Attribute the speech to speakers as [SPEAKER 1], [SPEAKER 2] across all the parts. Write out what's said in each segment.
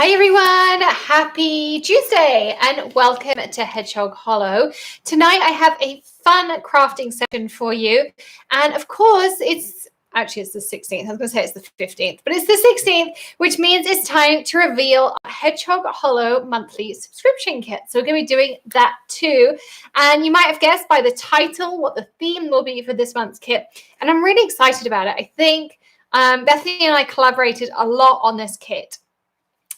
[SPEAKER 1] Hi everyone, happy Tuesday and welcome to Hedgehog Hollow. Tonight I have a fun crafting session for you, and of course it's the 16th. I was going to say it's the 15th, but it's the 16th, which means it's time to reveal our Hedgehog Hollow monthly subscription kit. So we're going to be doing that too, and you might have guessed by the title what the theme will be for this month's kit, and I'm really excited about it. I think Bethany and I collaborated a lot on this kit.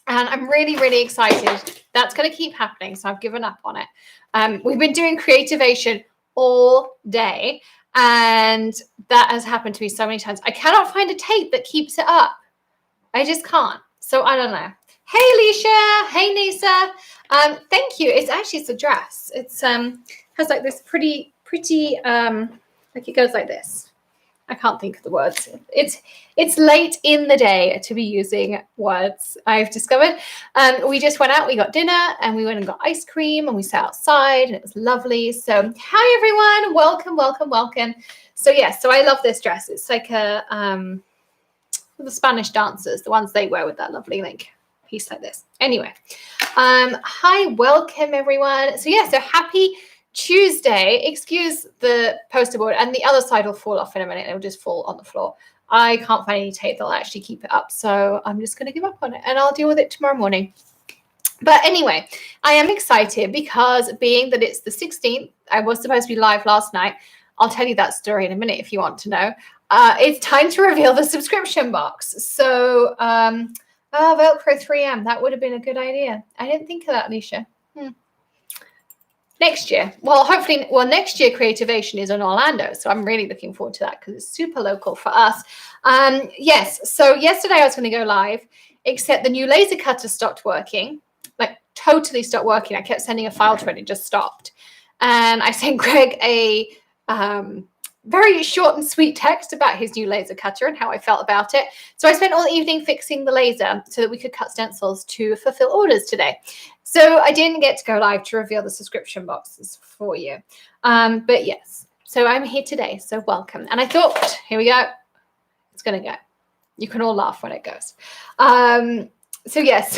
[SPEAKER 1] And I'm really, really excited. That's going to keep happening, so I've given up on it. We've been doing creativation all day, and that has happened to me so many times. I cannot find a tape that keeps it up. I just can't. So I don't know. Hey, Alicia. Hey, Nisa. Thank you. It's a dress. It's has like this pretty, like it goes like this. I can't think of the words. It's late in the day to be using words, I've discovered. We just went out, we got dinner, and we went and got ice cream, and we sat outside, and it was lovely. So hi, everyone. Welcome, welcome, welcome. So so I love this dress. It's like the Spanish dancers, the ones they wear with that lovely piece like this. Anyway, hi, welcome, everyone. So so happy Tuesday. Excuse the poster board, and the other side will fall off in a minute. It will just fall on the floor. I can't find any tape that'll actually keep it up, so I'm just going to give up on it, and I'll deal with it tomorrow morning. But anyway, I am excited because being that it's the 16th, I was supposed to be live last night. I'll tell you that story in a minute if you want to know. It's time to reveal the subscription box. So, Velcro 3M, that would have been a good idea. I didn't think of that, Alicia. Next year. Well, hopefully, next year Creativation is in Orlando. So I'm really looking forward to that because it's super local for us. Yes. So yesterday I was going to go live, except the new laser cutter stopped working, like totally stopped working. I kept sending a file to it. It just stopped. And I sent Greg a very short and sweet text about his new laser cutter and how I felt about it. So I spent all evening fixing the laser so that we could cut stencils to fulfill orders today. So I didn't get to go live to reveal the subscription boxes for you. But yes, so I'm here today. So welcome. And I thought, here we go. It's going to go. You can all laugh when it goes. So yes,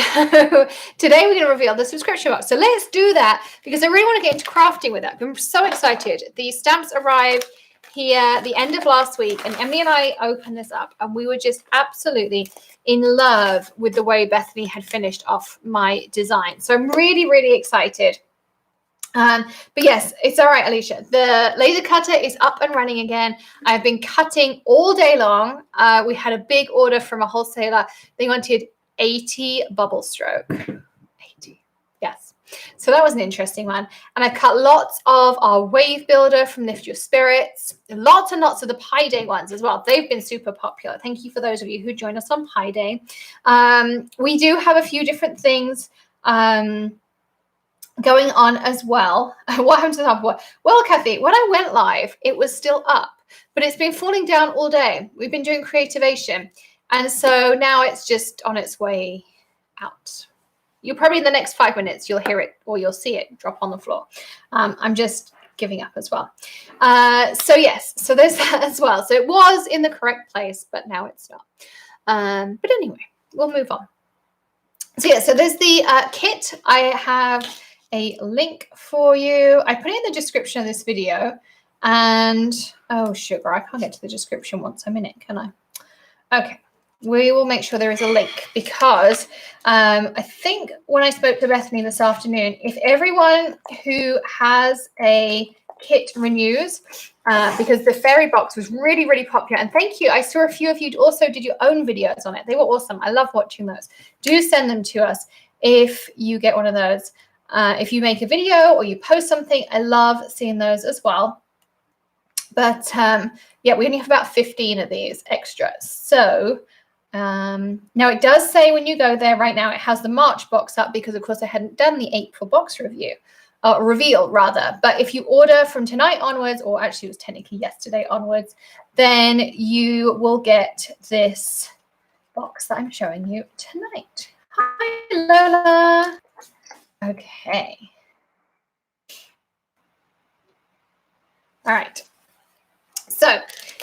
[SPEAKER 1] today we're going to reveal the subscription box. So let's do that because I really want to get into crafting with it. I'm so excited. The stamps arrived here the end of last week, and Emily and I opened this up, and we were just absolutely in love with the way Bethany had finished off my design. So I'm really, really excited. But yes, it's all right, Alicia. The laser cutter is up and running again. I've been cutting all day long. We had a big order from a wholesaler. They wanted 80 bubble stroke. 80, yes. So that was an interesting one. And I cut lots of our wave builder from Lift Your Spirits. Lots and lots of the Pi Day ones as well. They've been super popular. Thank you for those of you who joined us on Pi Day. We do have a few different things going on as well. What happened to that? Well, Kathy, when I went live, it was still up, but it's been falling down all day. We've been doing creativation. And so now it's just on its way out. You'll probably in the next 5 minutes, you'll hear it or you'll see it drop on the floor. I'm just giving up as well. So yes, so there's that as well. So it was in the correct place, but now it's not. But anyway, we'll move on. So so there's the kit. I have a link for you. I put it in the description of this video. And, oh, sugar, I can't get to the description once I'm in it, can I? Okay. We will make sure there is a link because I think when I spoke to Bethany this afternoon, if everyone who has a kit renews, because the fairy box was really, really popular. And thank you. I saw a few of you also did your own videos on it. They were awesome. I love watching those. Do send them to us if you get one of those. If you make a video or you post something, I love seeing those as well. But yeah, we only have about 15 of these extras. So now it does say when you go there right now, it has the March box up because of course I hadn't done the April box reveal rather. But if you order from tonight onwards, or actually it was technically yesterday onwards, then you will get this box that I'm showing you tonight. Hi, Lola. Okay. All right. So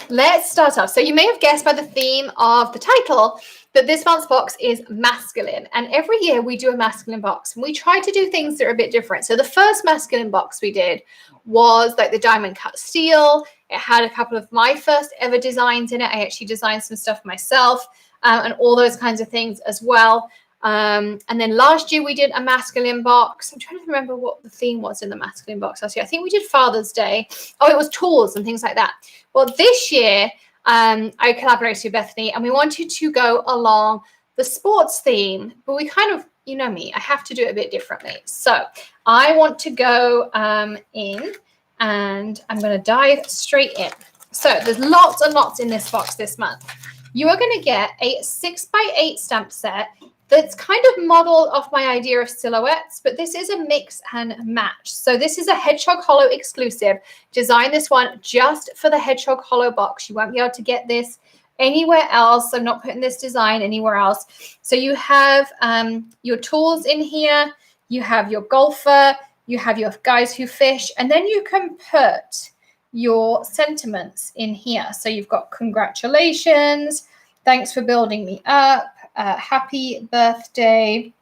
[SPEAKER 1] let's start off. So you may have guessed by the theme of the title But this month's box is masculine. And every year we do a masculine box. And we try to do things that are a bit different. So the first masculine box we did was like the diamond cut steel. It had a couple of my first ever designs in it. I actually designed some stuff myself and all those kinds of things as well. And then last year we did a masculine box. I'm trying to remember what the theme was in the masculine box last year. I think we did Father's Day. Oh, it was tools and things like that. Well, this year I collaborated with Bethany and we wanted to go along the sports theme, but we kind of, you know me, I have to do it a bit differently. So I want to go in and I'm going to dive straight in. So there's lots and lots in this box this month. You are going to get a 6x8 stamp set that's kind of modeled off my idea of silhouettes, but this is a mix and match. So this is a Hedgehog Hollow exclusive. Designed this one just for the Hedgehog Hollow box. You won't be able to get this anywhere else. I'm not putting this design anywhere else. So you have your tools in here. You have your golfer. You have your guys who fish. And then you can put your sentiments in here. So you've got congratulations. Thanks for building me up. Happy birthday,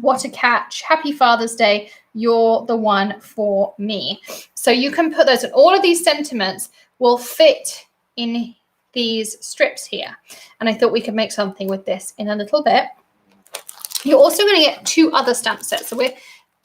[SPEAKER 1] what a catch, happy Father's Day, you're the one for me. So you can put those, and all of these sentiments will fit in these strips here. And I thought we could make something with this in a little bit. You're also going to get 2 other stamp sets. So we're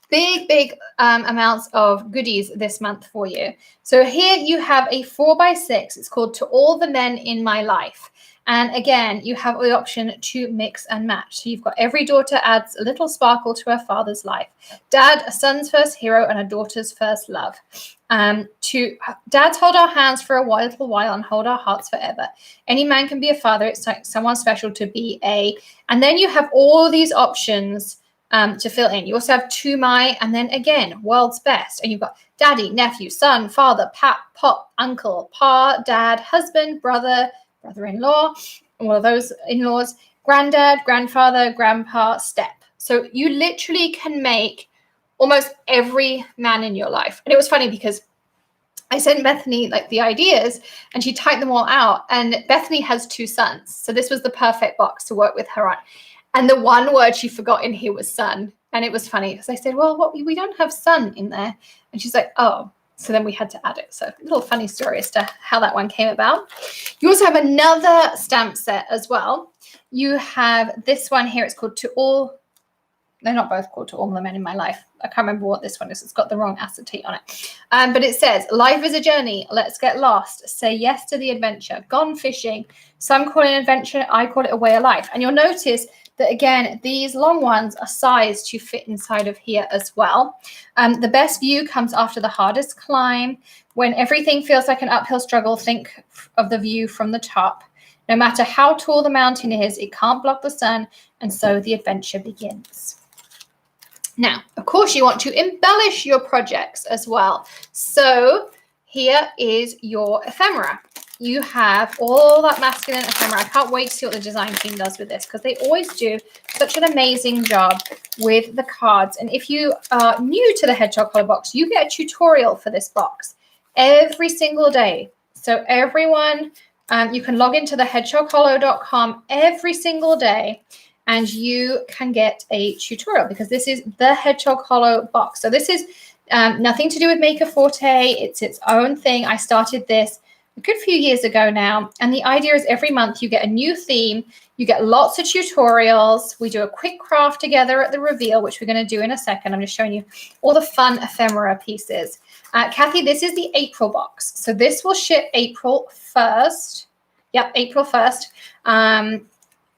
[SPEAKER 1] big amounts of goodies this month for you. So here you have a 4x6. It's called To All the Men in My Life. And again, you have the option to mix and match. So you've got every daughter adds a little sparkle to her father's life. Dad, a son's first hero and a daughter's first love. To dads, hold our hands for a little while and hold our hearts forever. Any man can be a father. It's like someone special to be a. And then you have all these options to fill in. You also have To My, and then again, world's best. And you've got daddy, nephew, son, father, pap, pop, uncle, pa, dad, husband, brother-in-law, all of those in-laws, granddad, grandfather, grandpa, step. So you literally can make almost every man in your life. And it was funny because I sent Bethany like the ideas and she typed them all out. And Bethany has 2 sons. So this was the perfect box to work with her on. And the one word she forgot in here was son. And it was funny because I said, well, we don't have son in there. And she's like, oh. So then we had to add it. So a little funny story as to how that one came about. You also have another stamp set as well. You have this one here. It's called To All. They're not both called To All the Men in My Life. I can't remember what this one is. It's got the wrong acetate on it. But it says, life is a journey. Let's get lost. Say yes to the adventure. Gone fishing. Some call it an adventure. I call it a way of life. And you'll notice that, again, these long ones are sized to fit inside of here as well. The best view comes after the hardest climb. When everything feels like an uphill struggle, think of the view from the top. No matter how tall the mountain is, it can't block the sun, and so the adventure begins. Now, of course, you want to embellish your projects as well. So here is your ephemera. You have all that masculine ephemera. I can't wait to see what the design team does with this because they always do such an amazing job with the cards. And if you are new to the Hedgehog Hollow box, you get a tutorial for this box every single day. So everyone, you can log into the hedgehoghollow.com every single day and you can get a tutorial because this is the Hedgehog Hollow box. So this is nothing to do with Maker Forte. It's its own thing. I started this a good few years ago now. And the idea is every month you get a new theme. You get lots of tutorials. We do a quick craft together at the reveal, which we're going to do in a second. I'm just showing you all the fun ephemera pieces. Kathy, this is the April box. So this will ship April 1st. Yep, April 1st.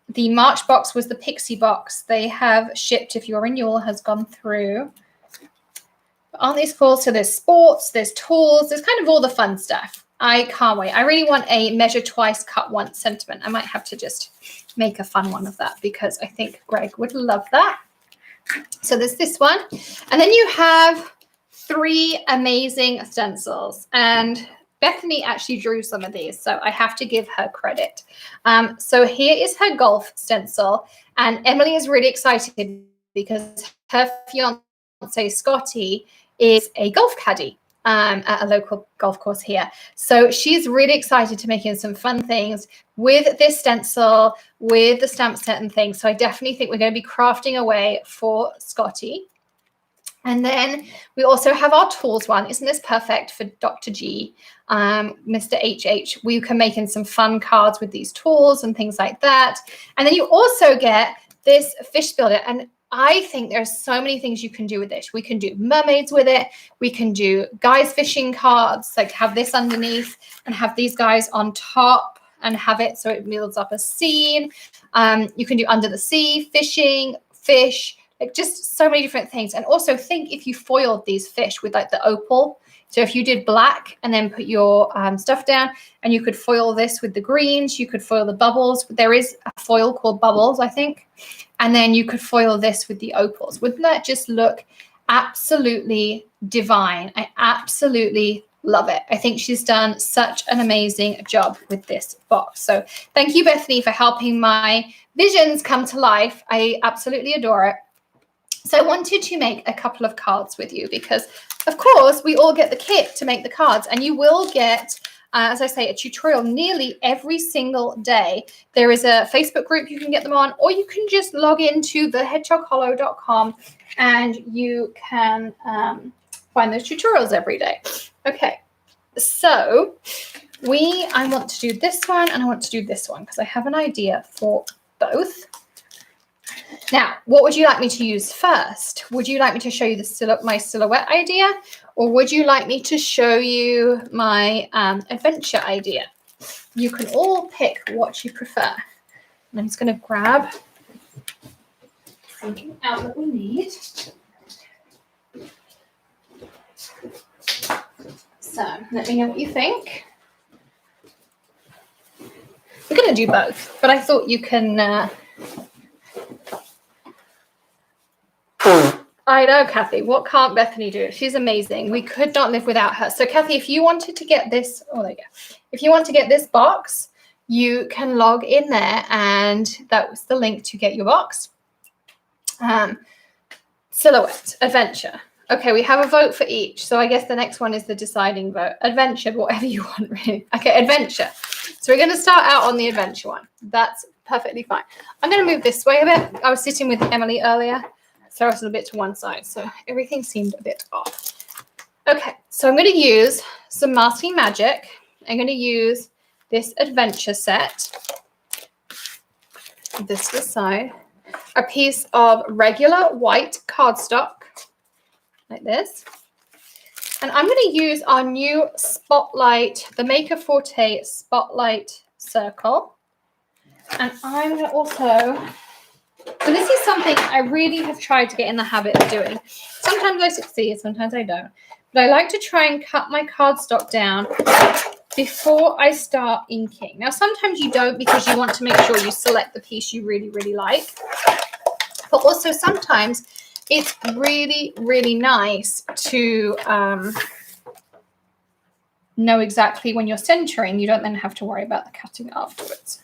[SPEAKER 1] The March box was the Pixie box. They have shipped, if your renewal has gone through. Aren't these cool? So there's sports, there's tools, there's kind of all the fun stuff. I can't wait. I really want a measure twice, cut once sentiment. I might have to just make a fun one of that because I think Greg would love that. So there's this one. And then you have 3 amazing stencils. And Bethany actually drew some of these, so I have to give her credit. So here is her golf stencil. And Emily is really excited because her fiance, Scotty, is a golf caddy. at a local golf course here. So she's really excited to making some fun things with this stencil, with the stamp set and things. So I definitely think we're going to be crafting away for Scotty. And then we also have our tools one. Isn't this perfect for Dr. G, Mr. HH? We can make in some fun cards with these tools and things like that. And then you also get this fish builder. And I think there's so many things you can do with this. We can do mermaids with it. We can do guys fishing cards, like have this underneath and have these guys on top and have it so it builds up a scene. You can do under the sea, fishing, fish, like just so many different things. And also think if you foiled these fish with like the opal. So if you did black and then put your stuff down, and you could foil this with the greens, you could foil the bubbles. There is a foil called Bubbles, I think. And then you could foil this with the opals. Wouldn't that just look absolutely divine? I absolutely love it. I think she's done such an amazing job with this box. So thank you, Bethany, for helping my visions come to life. I absolutely adore it. So I wanted to make a couple of cards with you because, of course, we all get the kit to make the cards, and you will get, as I say, a tutorial nearly every single day. There is a Facebook group you can get them on, or you can just log into the hedgehoghollow.com and you can find those tutorials every day. Okay, so I want to do this one and I want to do this one because I have an idea for both. Now, what would you like me to use first? Would you like me to show you my silhouette idea, or would you like me to show you my adventure idea? You can all pick what you prefer. And I'm just going to grab something out that we need. So let me know what you think. We're going to do both, but I thought you can... I know, Kathy. What can't Bethany do? She's amazing. We could not live without her. So, Kathy, if you wanted to get this, oh, there you go. If you want to get this box, you can log in there, and that was the link to get your box. Silhouette, adventure. Okay, we have a vote for each. So I guess the next one is the deciding vote. Adventure, whatever you want, really. Okay, adventure. So we're going to start out on the adventure one. That's perfectly fine. I'm going to move this way a bit. I was sitting with Emily earlier. So I was a bit to one side, so everything seemed a bit off. Okay, so I'm going to use some masking magic. I'm going to use this adventure set, this to the side, a piece of regular white cardstock, like this. And I'm going to use our new Spotlight, the Maker Forte Spotlight Circle. And I'm going to also... So this is something I really have tried to get in the habit of doing. Sometimes I succeed, sometimes I don't. But I like to try and cut my cardstock down before I start inking. Now, sometimes you don't because you want to make sure you select the piece you really, really like. But also sometimes it's really, really nice to know exactly when you're centering. You don't then have to worry about the cutting afterwards.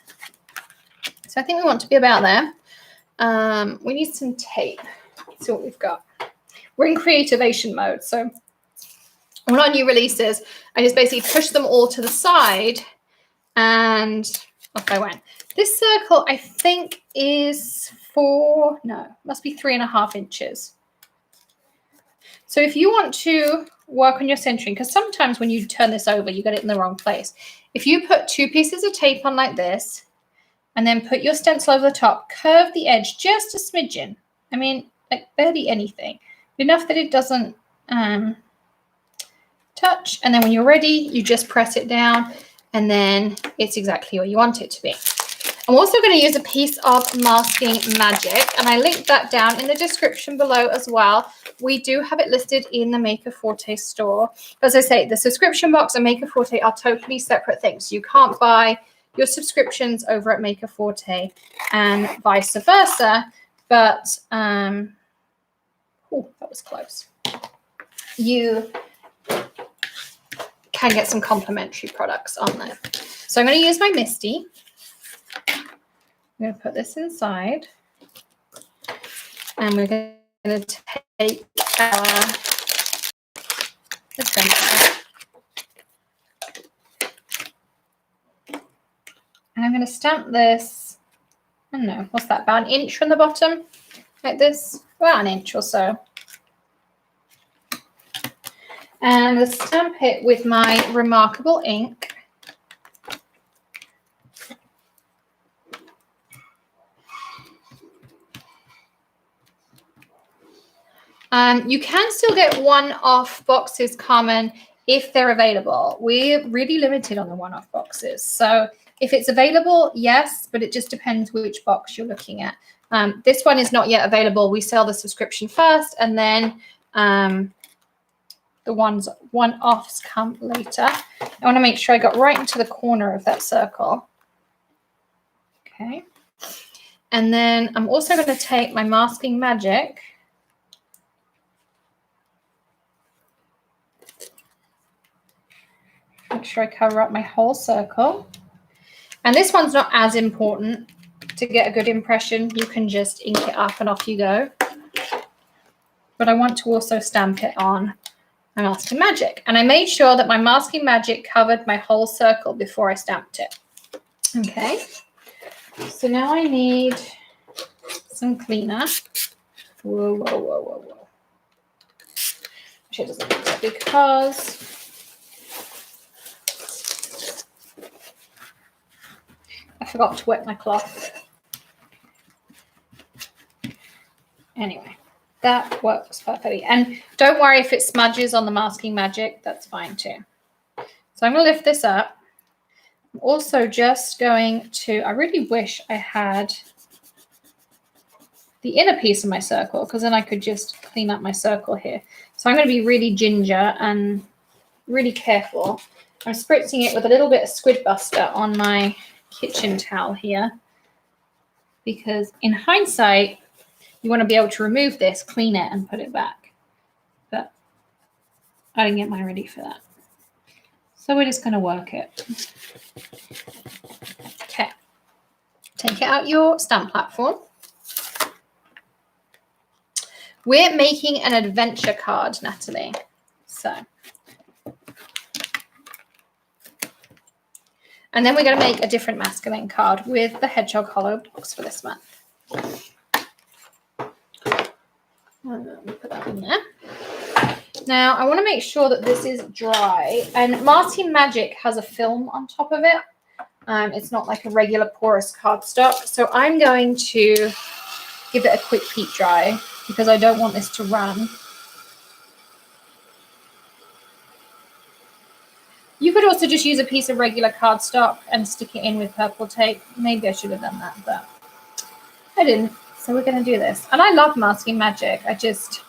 [SPEAKER 1] So I think we want to be about there. We need some tape. Let's see what we've got. We're in creativation mode. So on our new releases, I just basically push them all to the side and off I went. This circle, I think, is must be 3.5 inches. So if you want to work on your centering, because sometimes when you turn this over, you get it in the wrong place. If you put 2 pieces of tape on like this, and then put your stencil over the top, curve the edge just a smidgen. I mean, like barely anything. Enough that it doesn't touch. And then when you're ready, you just press it down, and then it's exactly where you want it to be. I'm also going to use a piece of masking magic, and I linked that down in the description below as well. We do have it listed in the Maker Forte store. As I say, the subscription box and Maker Forte are totally separate things. So you can't buy your subscriptions over at Maker Forte and vice versa. But, oh, that was close. You can get some complimentary products on there. So I'm going to use my Misty. I'm going to put this inside. And we're going to take our Let's go into that. And I'm going to stamp this, I don't know, what's that, about an inch from the bottom? Like this, about an inch or so. And I'll stamp it with my Remarkable ink. You can still get one-off boxes, Carmen, if they're available. We're really limited on the one-off boxes. So if it's available, yes, but it just depends which box you're looking at. This one is not yet available. We sell the subscription first, and then the one-offs come later. I want to make sure I got right into the corner of that circle. Okay. And then I'm also going to take my Masking Magic. Make sure I cover up my whole circle. And this one's not as important to get a good impression. You can just ink it up and off you go. But I want to also stamp it on my Masking Magic. And I made sure that my Masking Magic covered my whole circle before I stamped it. Okay. So now I need some cleaner. Whoa, whoa, whoa, whoa, whoa. Actually, it doesn't matter because I forgot to wet my cloth. Anyway, that works perfectly. And don't worry if it smudges on the Masking Magic, that's fine too. So I'm going to lift this up. I'm also just going to, I really wish I had the inner piece of my circle, because then I could just clean up my circle here. So I'm going to be really ginger and really careful. I'm spritzing it with a little bit of Squid Buster on my kitchen towel here, because in hindsight, you want to be able to remove this, clean it, and put it back. But I didn't get mine ready for that. So we're just going to work it. Okay. Take it out your stamp platform. We're making an adventure card, Natalie. So. And then we're going to make a different masculine card with the Hedgehog hollow blocks for this month. Put that in there. Now, I want to make sure that this is dry. And Masking Magic has a film on top of it. It's not like a regular porous cardstock. So I'm going to give it a quick heat dry because I don't want this to run. You could also just use a piece of regular cardstock and stick it in with purple tape. Maybe I should have done that, but I didn't. So we're going to do this. And I love Masking Magic. I just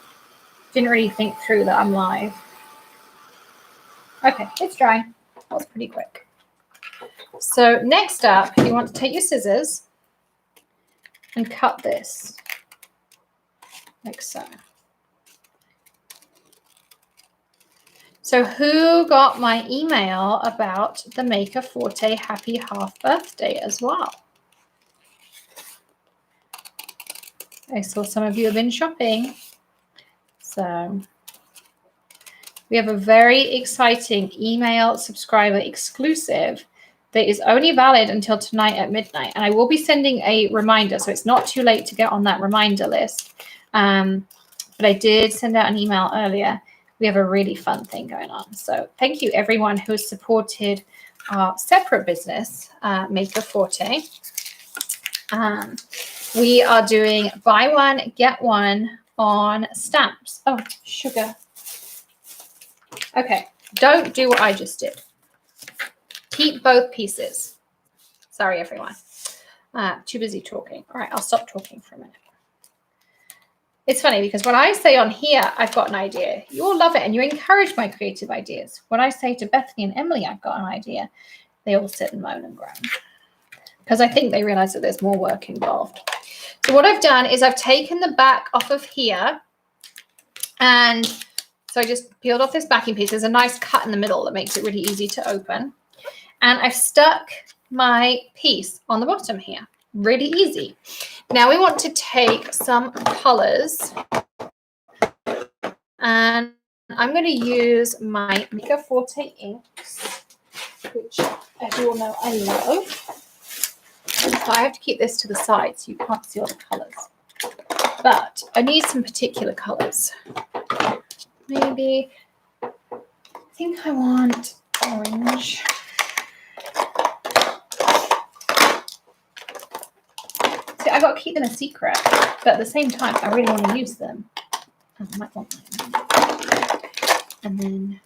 [SPEAKER 1] didn't really think through that I'm live. Okay, it's dry. That was pretty quick. So next up, you want to take your scissors and cut this like so. So who got my email about the Maker Forte Happy Half Birthday as well? I saw some of you have been shopping. So we have a very exciting email subscriber exclusive that is only valid until tonight at midnight. And I will be sending a reminder, so it's not too late to get on that reminder list. But I did send out an email earlier. We have a really fun thing going on. So thank you, everyone who has supported our separate business, Maker Forte. We are doing buy one, get one on stamps. Oh, sugar. Okay, don't do what I just did. Keep both pieces. Sorry, everyone. Too busy talking. All right, I'll stop talking for a minute. It's funny because when I say on here, I've got an idea, you all love it and you encourage my creative ideas. When I say to Bethany and Emily, I've got an idea, they all sit and moan and groan because I think they realize that there's more work involved. So what I've done is I've taken the back off of here, and so I just peeled off this backing piece. There's a nice cut in the middle that makes it really easy to open. And I've stuck my piece on the bottom here. Really easy. Now we want to take some colors and I'm going to use my Mica Forte inks, which, as you all know, I love. I have to keep this to the side so you can't see all the colours. But I need some particular colours. Maybe, I think I want orange. See, I've got to keep them a secret, but at the same time, I really want to use them. I might want them. And then,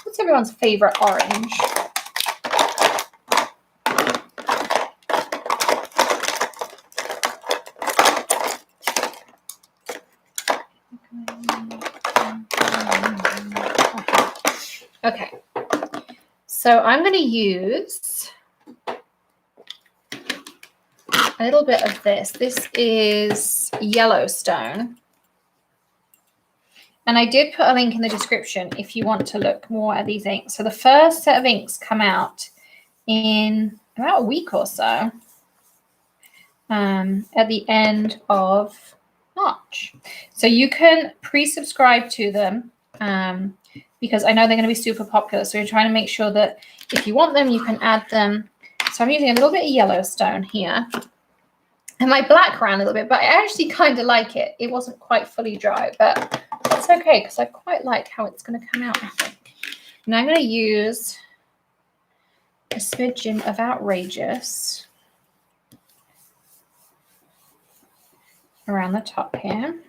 [SPEAKER 1] what's everyone's favourite orange? Okay, so I'm going to use a little bit of this. This is Yellowstone. And I did put a link in the description if you want to look more at these inks. So the first set of inks come out in about a week or so, at the end of March. So you can pre-subscribe to them because I know they're going to be super popular. So you're trying to make sure that if you want them, you can add them. So I'm using a little bit of Yellowstone here. And my black ran a little bit, but I actually kind of like it. It wasn't quite fully dry, but it's okay because I quite like how it's going to come out, I think. And I'm going to use a smidgen of Outrageous around the top here.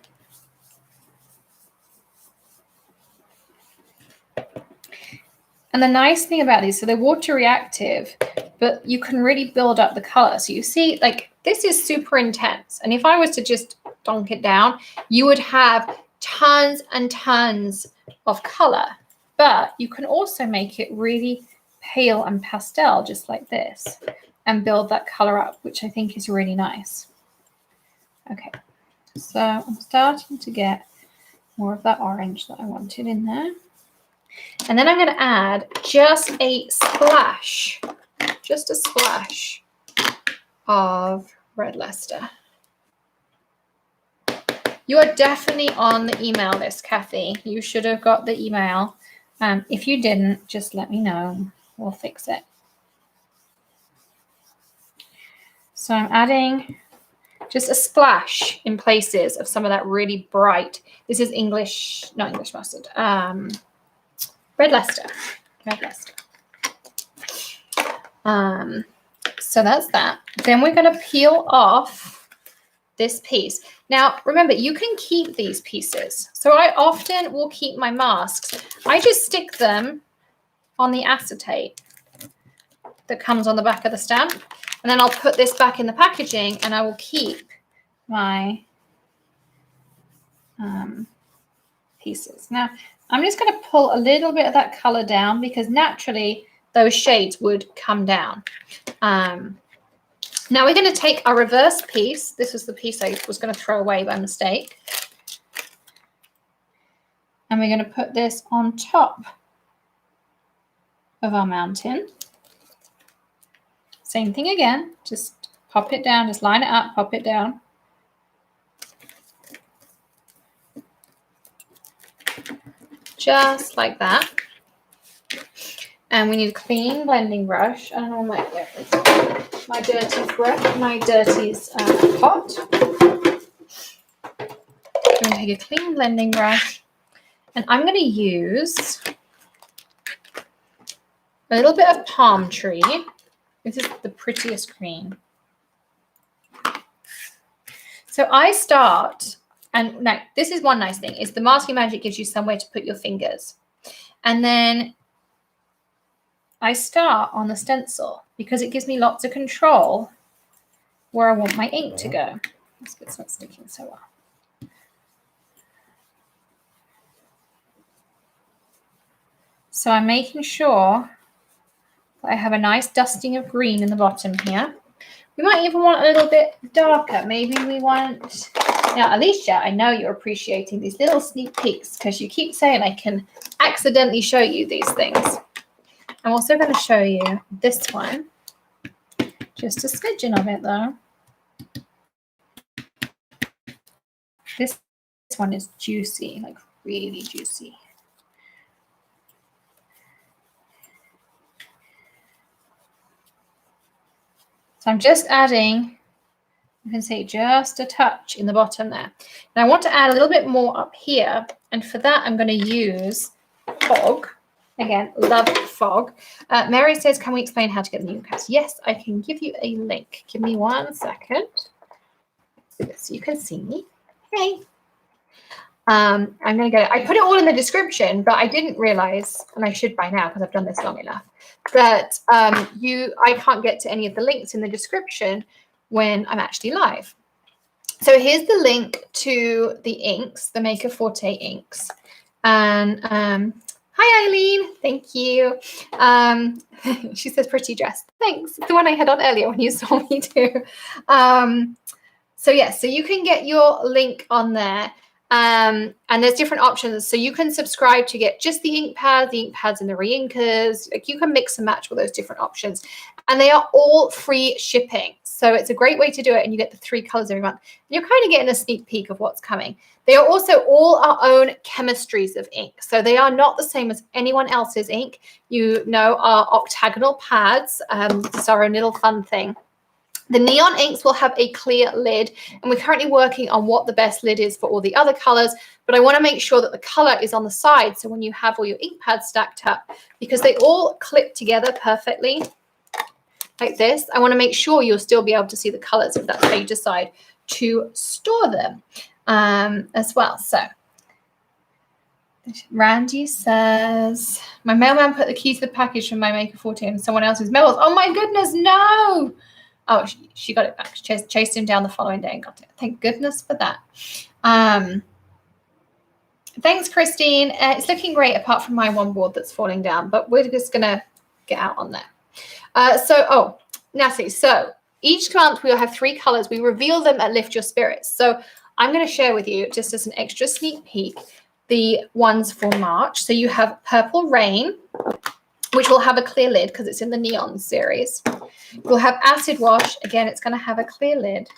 [SPEAKER 1] And the nice thing about these, so they're water reactive, but you can really build up the color. So you see, like, this is super intense. And if I was to just dunk it down, you would have tons and tons of color. But you can also make it really pale and pastel, just like this, and build that color up, which I think is really nice. Okay, so I'm starting to get more of that orange that I wanted in there. And then I'm going to add just a splash of Red Leicester. You are definitely on the email list, Kathy. You should have got the email. If you didn't, just let me know. We'll fix it. So I'm adding just a splash in places of some of that really bright. This is not English mustard. Red Leicester. So that's that. Then we're going to peel off this piece. Now, remember, you can keep these pieces. So I often will keep my masks. I just stick them on the acetate that comes on the back of the stamp. And then I'll put this back in the packaging and I will keep my pieces. Now, I'm just going to pull a little bit of that color down because naturally those shades would come down. Now we're going to take our reverse piece. This was the piece I was going to throw away by mistake. And we're going to put this on top of our mountain. Same thing again. Just pop it down. Just line it up, pop it down. Just like that. And we need a clean blending brush. I don't know my dirty brush, my dirty pot. I'm going to take a clean blending brush and I'm going to use a little bit of Palm Tree. This is the prettiest green. So I start, and now this is one nice thing, is the Masking Magic gives you somewhere to put your fingers. And then I start on the stencil because it gives me lots of control where I want my ink to go. It's not sticking so well. So I'm making sure that I have a nice dusting of green in the bottom here. We might even want a little bit darker. Maybe we want... Now, Alicia, I know you're appreciating these little sneak peeks because you keep saying I can accidentally show you these things. I'm also going to show you this one. Just a smidgen of it, though. This one is juicy, like really juicy. So I'm just adding, you can see just a touch in the bottom there. Now I want to add a little bit more up here. And for that, I'm going to use fog. Again, love fog. Mary says, can we explain how to get the new cast? Yes, I can give you a link. Give me 1 second. So you can see me. Hey. I'm going to go. I put it all in the description, but I didn't realize, and I should by now because I've done this long enough, that I can't get to any of the links in the description when I'm actually live. So here's the link to the inks, the Maker Forte inks. And hi, Eileen. Thank you. She says pretty dress. Thanks. The one I had on earlier when you saw me too. So yes, so you can get your link on there. And there's different options. So you can subscribe to get just the ink pads and the re-inkers. Like you can mix and match with those different options. And they are all free shipping. So it's a great way to do it. And you get the 3 colors every month. You're kind of getting a sneak peek of what's coming. They are also all our own chemistries of ink. So they are not the same as anyone else's ink. You know, our octagonal pads. This is our own little fun thing. The neon inks will have a clear lid, and we're currently working on what the best lid is for all the other colors, but I want to make sure that the color is on the side. So when you have all your ink pads stacked up, because they all clip together perfectly like this, I want to make sure you'll still be able to see the colors if that's how you decide to store them as well. So Randy says, my mailman put the key to the package from my Maker 14 in someone else's mail. Oh my goodness, no. Oh, she got it back. She chased him down the following day and got it. Thank goodness for that. Thanks, Christine. It's looking great apart from my one board that's falling down, but we're just going to get out on there. Natalie, so each month we'll have 3 colors. We reveal them at Lift Your Spirits. So I'm going to share with you, just as an extra sneak peek, the ones for March. So you have Purple Rain, which will have a clear lid because it's in the Neon series. We'll have Acid Wash. Again, it's going to have a clear lid.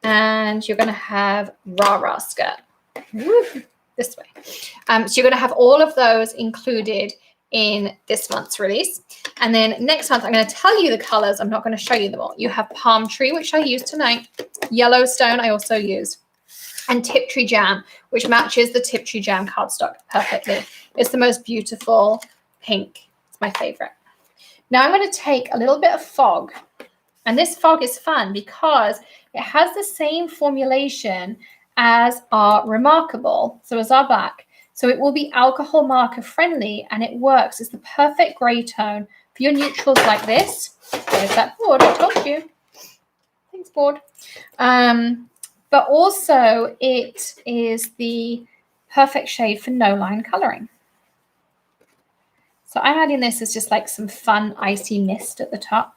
[SPEAKER 1] And you're going to have Rah Rah Skirt. This way. So you're going to have all of those included in this month's release. And then next month, I'm going to tell you the colors. I'm not going to show you them all. You have Palm Tree, which I used tonight. Yellowstone, I also used. And Tiptree Jam, which matches the Tiptree Jam cardstock perfectly. It's the most beautiful pink. It's my favorite. Now I'm going to take a little bit of fog. And this fog is fun because it has the same formulation as our Remarkable, so as our black. So it will be alcohol marker friendly, and it works. It's the perfect gray tone for your neutrals like this. There's that board, I told you. Thanks, board. But also it is the perfect shade for no line coloring. So I'm adding this as just like some fun icy mist at the top.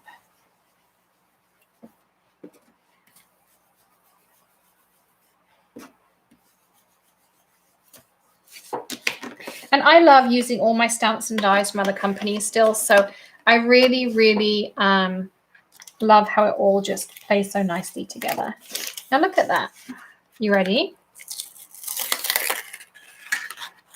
[SPEAKER 1] And I love using all my stamps and dies from other companies still. So I really, really love how it all just plays so nicely together. Now look at that. You ready?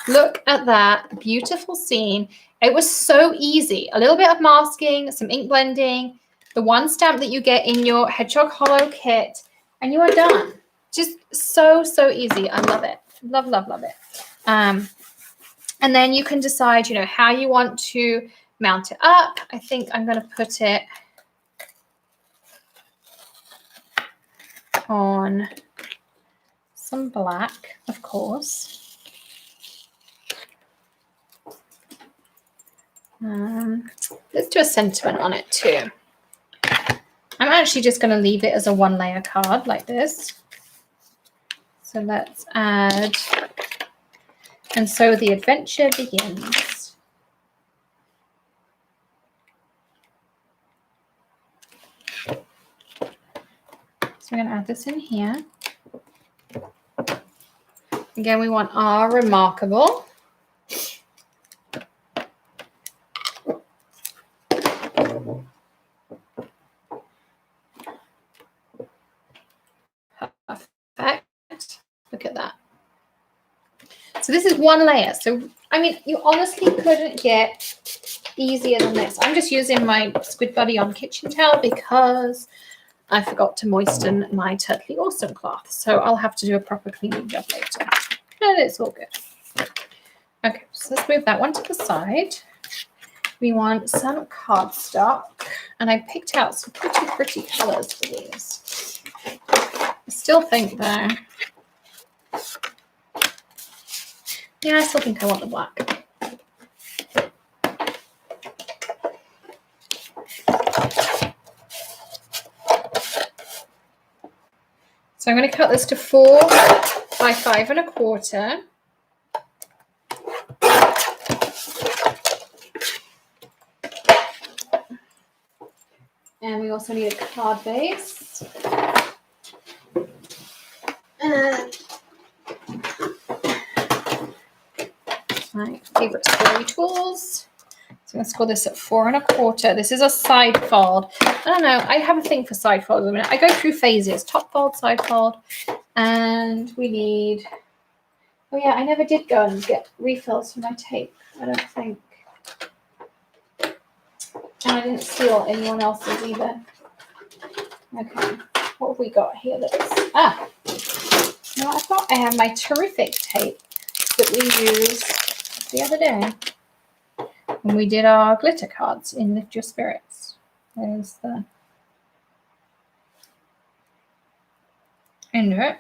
[SPEAKER 1] Look at that beautiful scene. It was so easy. A little bit of masking, some ink blending, the one stamp that you get in your Hedgehog Hollow kit, and you are done. Just so, so easy. I love it. Love, love, love it. And then you can decide, you know, how you want to mount it up. I think I'm going to put it on some black, of course. Let's do a sentiment on it too. I'm actually just going to leave it as a 1-layer card like this. So let's add, and so the adventure begins. So we're going to add this in here. Again, we want our Remarkable. Perfect. So this is one layer. So, I mean, you honestly couldn't get easier than this. I'm just using my Squid Buddy on kitchen towel because I forgot to moisten my Totally Awesome cloth. So I'll have to do a proper cleaning job later. And it's all good. Okay, so let's move that one to the side. We want some cardstock. And I picked out some pretty colors for these. I still think though, yeah, I still think I want the black. So I'm going to cut this to 4 by 5 1/4. And we also need a card base. My favorite squirrely tools. So let's score this at 4 1/4. This is a side fold. I don't know. I have a thing for side folds. I go through phases: top fold, side fold, and we need. Oh yeah, I never did go and get refills for my tape. I don't think, and I didn't steal anyone else's either. Okay, what have we got here? No, I thought I had my terrific tape that we used the other day when we did our glitter cards in Lift Your Spirits. There's the end of it.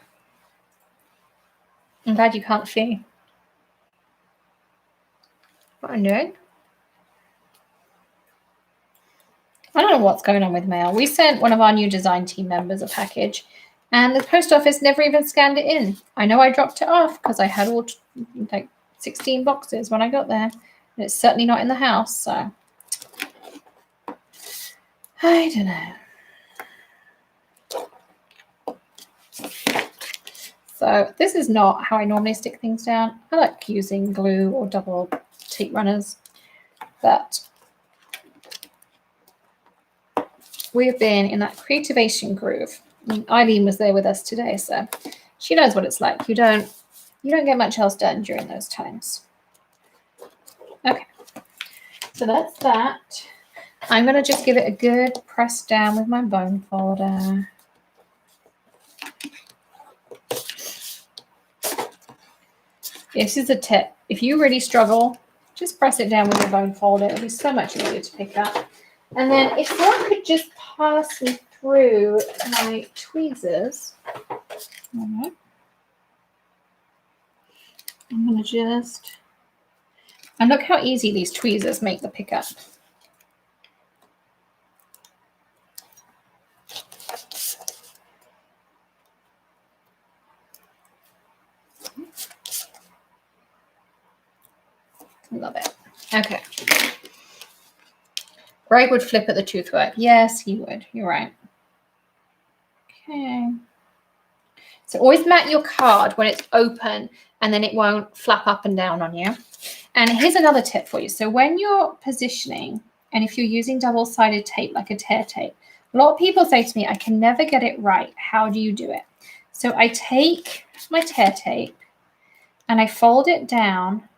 [SPEAKER 1] I'm glad you can't see what I'm doing. I don't know what's going on with mail. We sent one of our new design team members a package and the post office never even scanned it in. I know I dropped it off because I had all like 16 boxes when I got there. And it's certainly not in the house, so I don't know. So this is not how I normally stick things down. I like using glue or double tape runners, but we've been in that creativation groove. Eileen was there with us today, so she knows what it's like. You don't get much else done during those times. Okay, so that's that. I'm going to just give it a good press down with my bone folder. This is a tip. If you really struggle, just press it down with your bone folder. It'll be so much easier to pick up. And then if someone could just pass me through my tweezers. I'm going to just... And look how easy these tweezers make the pickup. Love it. Okay. Greg would flip at the tooth work. Yes, he would. You're right. Okay. So always mat your card when it's open and then it won't flap up and down on you. And here's another tip for you. So when you're positioning, and if you're using double-sided tape like a tear tape, a lot of people say to me, I can never get it right. How do you do it? So I take my tear tape and I fold it down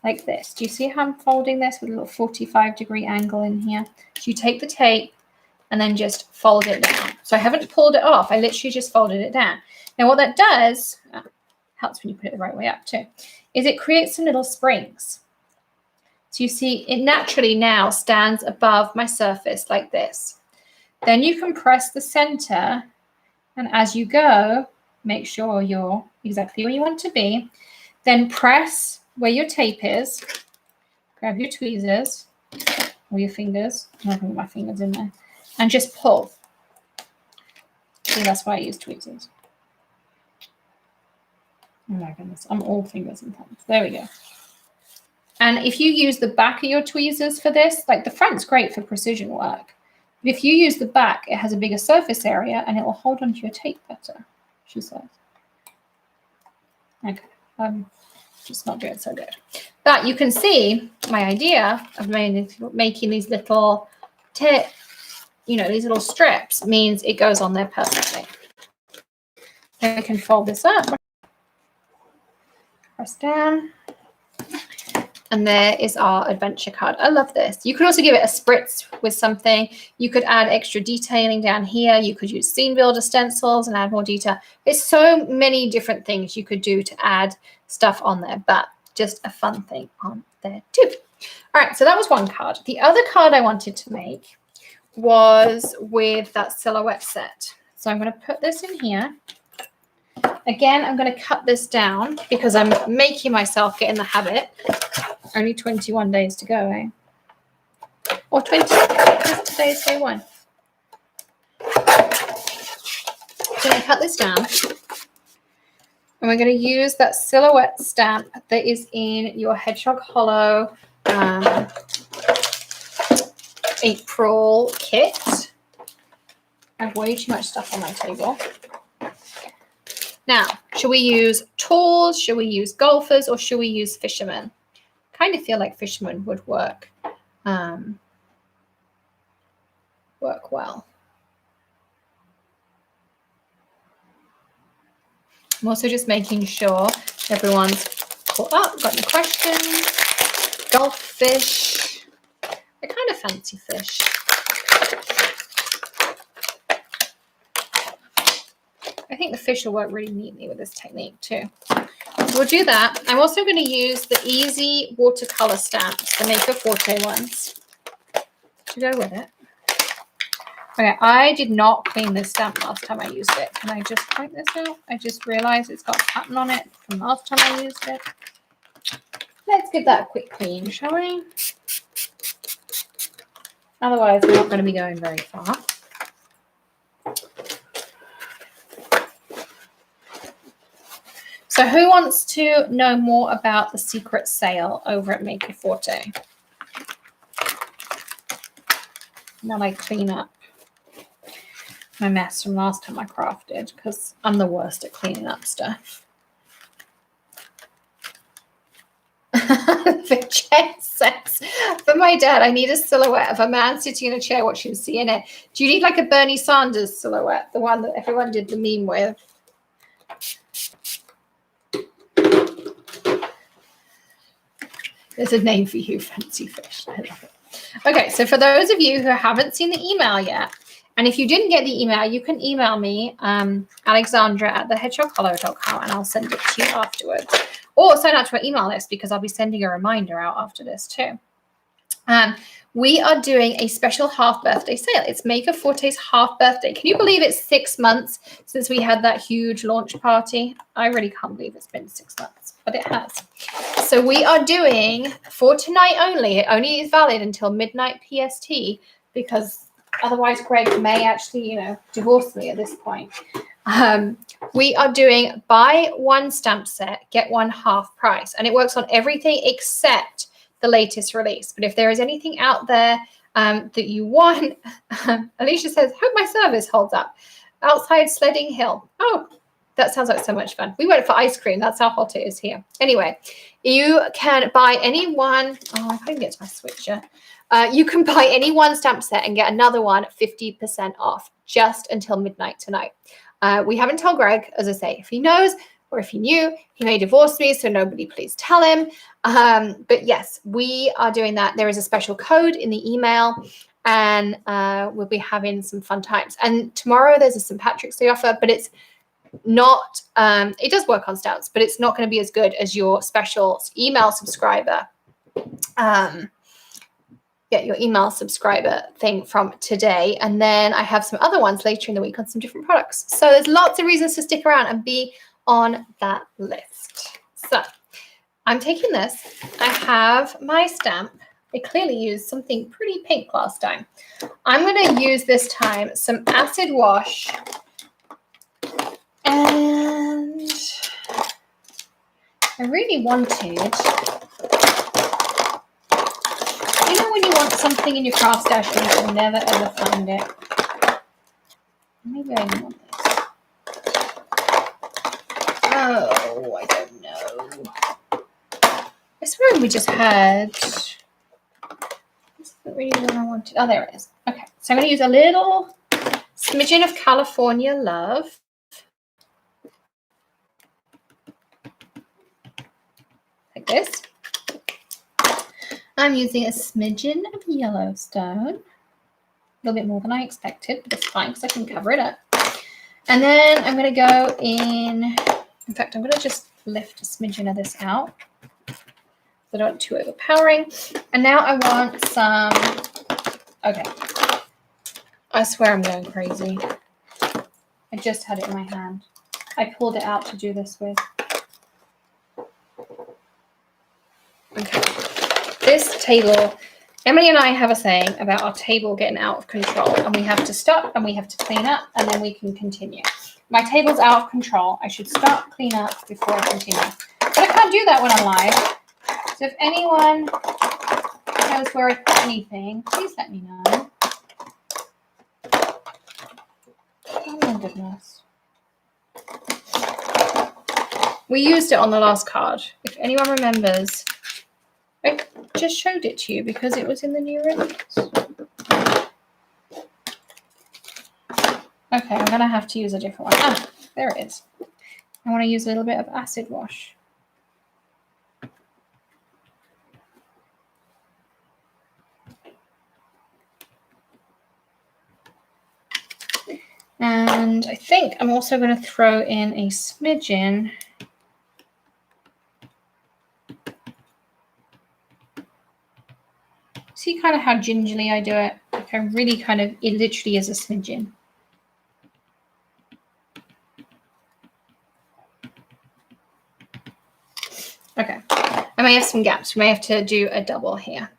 [SPEAKER 1] like this. Do you see how I'm folding this with a little 45-degree angle in here? So you take the tape and then just fold it down. So I haven't pulled it off. I literally just folded it down. Now what that does, helps when you put it the right way up too, is it creates some little springs. So you see it naturally now stands above my surface like this. Then you can press the center, and as you go, make sure you're exactly where you want to be. Then press where your tape is, grab your tweezers or your fingers, I can put my fingers in there, and just pull. See, that's why I use tweezers. Oh my goodness, I'm all fingers and thumbs. There we go. And if you use the back of your tweezers for this, like the front's great for precision work, but if you use the back, it has a bigger surface area and it will hold onto your tape better, she says. Okay, just not doing so good. But you can see my idea of making these little these little strips means it goes on there perfectly. Then I can fold this up. Press down. And there is our adventure card. I love this. You could also give it a spritz with something. You could add extra detailing down here. You could use scene builder stencils and add more detail. There's so many different things you could do to add stuff on there, but just a fun thing on there too. All right, so that was one card. The other card I wanted to make was with that silhouette set. So I'm going to put this in here. Again, I'm going to cut this down because I'm making myself get in the habit. Only 21 days to go, eh? Or 20. Today's day 1. So I'm going to cut this down. And we're going to use that silhouette stamp that is in your Hedgehog Hollow April kit. I have way too much stuff on my table. Now, should we use tools? Should we use golfers? Or should we use fishermen? Kind of feel like fishermen would work well. I'm also just making sure everyone's caught up. Got any questions? Golf fish. I kind of fancy fish. I think the fish will work really neatly with this technique too. We'll do that. I'm also going to use the easy watercolor stamps, the Maker Forte ones, to go with it. Okay, I did not clean this stamp last time I used it. Can I just point this out? I just realized it's got a pattern on it from last time I used it. Let's give that a quick clean, shall we? Otherwise, we're not going to be going very far. So who wants to know more about the secret sale over at Maker Forte? Now I clean up my mess from last time I crafted, because I'm the worst at cleaning up stuff. The chair says, for my dad, I need a silhouette of a man sitting in a chair watching CNN. Do you need like a Bernie Sanders silhouette, the one that everyone did the meme with? There's a name for you, fancy fish. I love it. Okay, so for those of you who haven't seen the email yet, and if you didn't get the email, you can email me, Alexandra at thehedgehoghollow.com, and I'll send it to you afterwards. Or sign up to our email list, because I'll be sending a reminder out after this too. We are doing a special half birthday sale. It's Maker Forte's half birthday. Can you believe it's 6 months since we had that huge launch party? I really can't believe it's been 6 months, but it has. So we are doing, for tonight only, it only is valid until midnight PST, because otherwise Greg may actually, divorce me at this point. We are doing buy one stamp set, get one half price. And it works on everything except the latest release. But if there is anything out there that you want, Alicia says, hope my service holds up. Outside Sledding Hill. Oh, that sounds like so much fun. We went for ice cream. That's how hot it is here. Anyway, you can buy any one. Oh, I couldn't get to my switcher. You can buy any one stamp set and get another one 50% off just until midnight tonight. We haven't told Greg, as I say, if he knows or if he knew, he may divorce me, so nobody please tell him. But yes, we are doing that. There is a special code in the email, and we'll be having some fun times. And tomorrow there's a St. Patrick's Day offer, but it's not, it does work on stamps, but it's not going to be as good as your special email subscriber. Your email subscriber thing from today. And then I have some other ones later in the week on some different products. So there's lots of reasons to stick around and be on that list. So I'm taking this. I have my stamp. I clearly used something pretty pink last time. I'm going to use this time some acid wash. And I really wanted, when you want something in your craft stash and you can never ever find it. Maybe I don't want this. Oh, I don't know. I swear we just had. This isn't really what I wanted. Oh, there it is. Okay, so I'm going to use a little smidgen of California Love. this. I'm using a smidgen of Yellowstone. A little bit more than I expected, but it's fine because I can cover it up. And then I'm going to go in fact, I'm going to just lift a smidgen of this out so I don't want too overpowering. And now I want some, okay, I swear I'm going crazy. I just had it in my hand. I pulled it out to do this with. Okay. This table, Emily and I have a saying about our table getting out of control, and we have to stop and we have to clean up and then we can continue. My table's out of control. I should stop, clean up before I continue. But I can't do that when I'm live. So if anyone knows where I put anything, please let me know. Oh my goodness. We used it on the last card. If anyone remembers, I just showed it to you because it was in the new release. Okay, I'm going to have to use a different one. Ah, there it is. I want to use a little bit of acid wash. And I think I'm also going to throw in a smidgen see kind of how gingerly I do it? Like I really kind of, it literally is a smidgen. Okay, I may have some gaps. We may have to do a double here.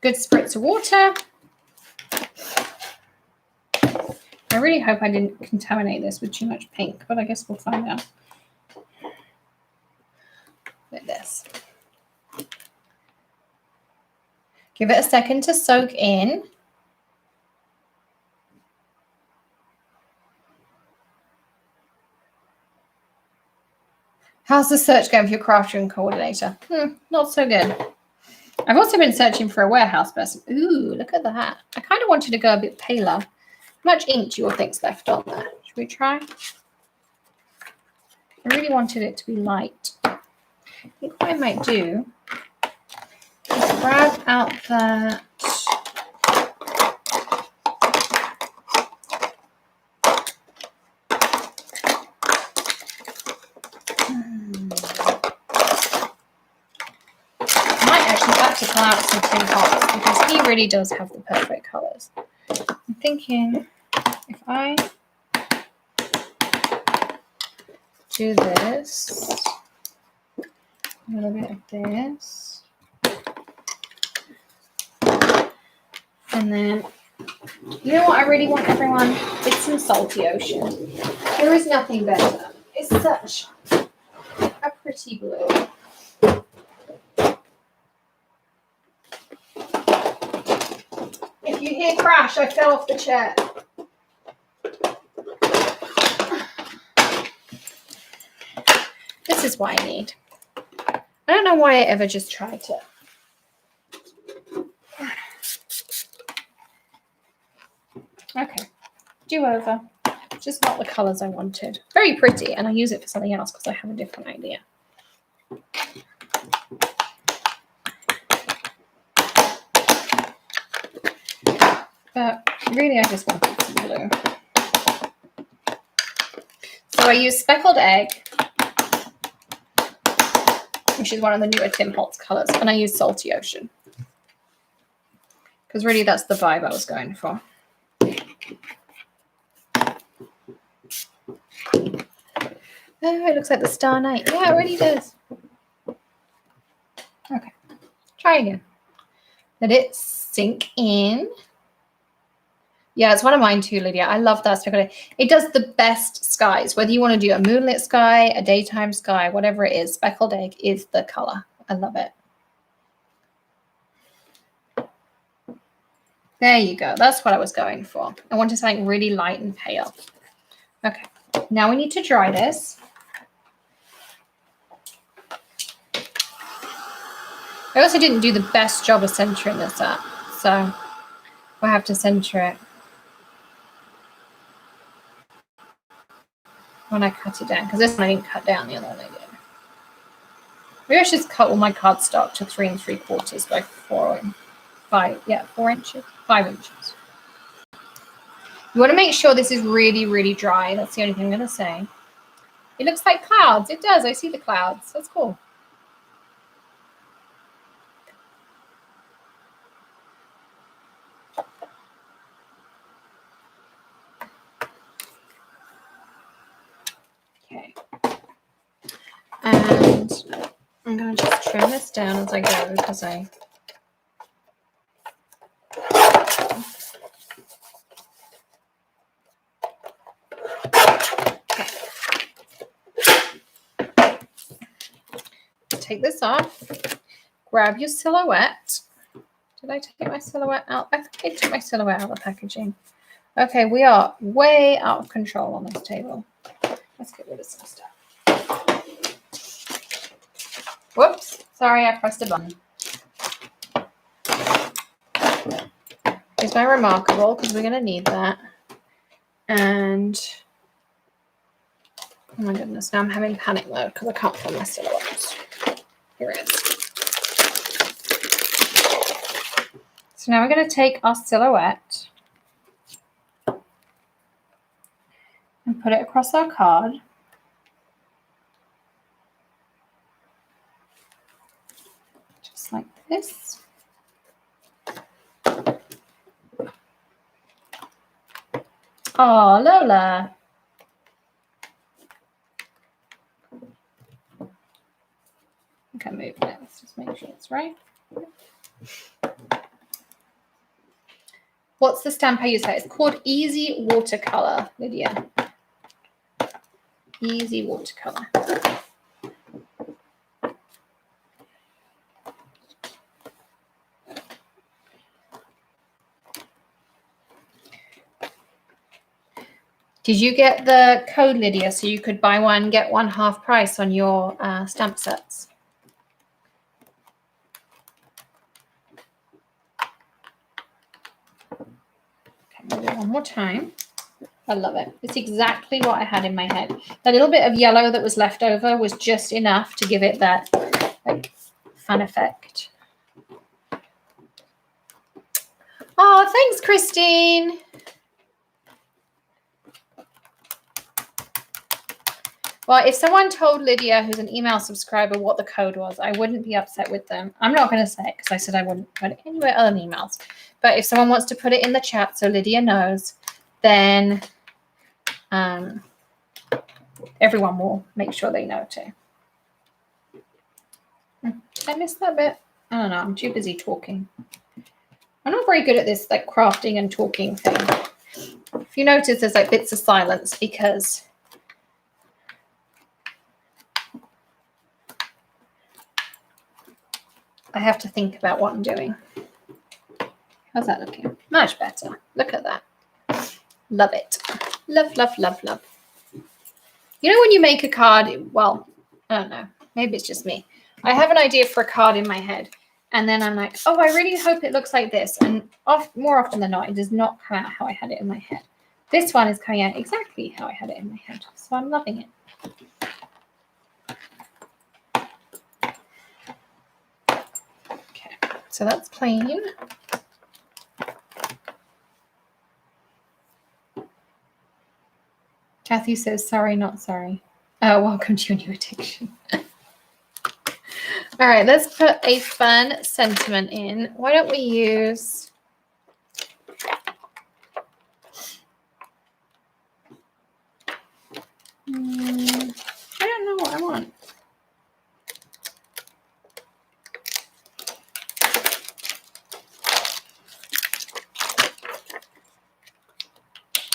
[SPEAKER 1] Good spritz of water. I really hope I didn't contaminate this with too much pink, but I guess we'll find out. Like this. Give it a second to soak in. How's the search going for your craft room coordinator? Not so good. I've also been searching for a warehouse person. Ooh, look at that. I kind of wanted to go a bit paler. How much ink do you all think's left on there? Should we try? I really wanted it to be light. I think what I might do is grab out that I might actually have to pull out some Tim Holtz because he really does have the perfect colours. I'm thinking if I do this, a little bit of this, and then, you know what I really want, everyone? It's some salty ocean. There is nothing better. It's such a pretty blue. If you hear crash, I fell off the chair. This is why I need. I don't know why I ever just tried to. Okay, do over. Just not the colours I wanted. Very pretty, and I use it for something else because I have a different idea. But really, I just wanted some blue. So I use speckled egg, which is one of the newer Tim Holtz colours, and I use salty ocean. Because really, that's the vibe I was going for. Oh, it looks like the Star Night. Yeah, it really does. Okay, try again. Let it sink in. Yeah, it's one of mine too, Lydia. I love that speckled egg. It does the best skies. Whether you want to do a moonlit sky, a daytime sky, whatever it is, speckled egg is the color. I love it. There you go. That's what I was going for. I wanted something really light and pale. Okay, now we need to dry this. I also didn't do the best job of centering this up, so we'll have to center it when I cut it down, because this one I didn't cut down, the other one I did. Maybe I should just cut all my cardstock to 3 3/4 by 4 and 5. Yeah, 4 inches, 5 inches. You want to make sure this is really, really dry. That's the only thing I'm going to say. It looks like clouds. It does. I see the clouds. That's cool. Okay. And I'm going to just trim this down as I go because I... Okay. Take this off. Grab your silhouette. Did I take my silhouette out? I think I took my silhouette out of the packaging. Okay, we are way out of control on this table. Let's get rid of some stuff. Whoops, sorry, I pressed a button. Here's my Remarkable, because we're going to need that. And, oh my goodness, now I'm having panic mode because I can't find my silhouette. Here it is. So now we're going to take our silhouette and put it across our card. Just like this. Oh, Lola. Okay, move it. Let's just make sure it's right. What's the stamp I use here? It's called Easy Watercolor, Lydia. Easy Watercolor. Did you get the code, Lydia, so you could buy one, get one half price on your stamp sets? Okay, maybe one more time. I love it. It's exactly what I had in my head. That little bit of yellow that was left over was just enough to give it that like fun effect. Oh, thanks, Christine. Well, if someone told Lydia, who's an email subscriber, what the code was, I wouldn't be upset with them. I'm not going to say it because I said I wouldn't put it anywhere other than emails. But if someone wants to put it in the chat so Lydia knows, then everyone will make sure they know too. Did I miss that bit? I don't know. I'm too busy talking. I'm not very good at this like crafting and talking thing. If you notice, there's like bits of silence because I have to think about what I'm doing. How's that looking? Much better. Look at that. Love it. Love, love, love, love. You know when you make a card, well, I don't know. Maybe it's just me. I have an idea for a card in my head. And then I'm like, oh, I really hope it looks like this. And more often than not, it does not come out how I had it in my head. This one is coming out exactly how I had it in my head. So I'm loving it. Okay, so that's plain. Kathy says, sorry, not sorry. Welcome to your new addiction. All right, let's put a fun sentiment in. Why don't we use... I don't know what I want.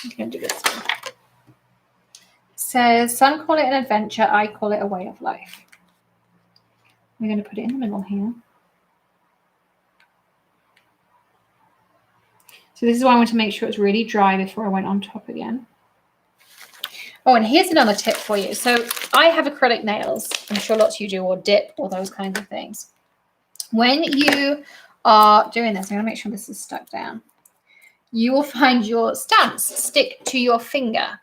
[SPEAKER 1] I'm going to do this one. It says, some call it an adventure, I call it a way of life. We're going to put it in the middle here. So this is why I want to make sure it's really dry before I went on top again. Oh, and here's another tip for you. So I have acrylic nails. I'm sure lots of you do, or dip, or those kinds of things. When you are doing this, I'm going to make sure this is stuck down. You will find your stamps stick to your finger.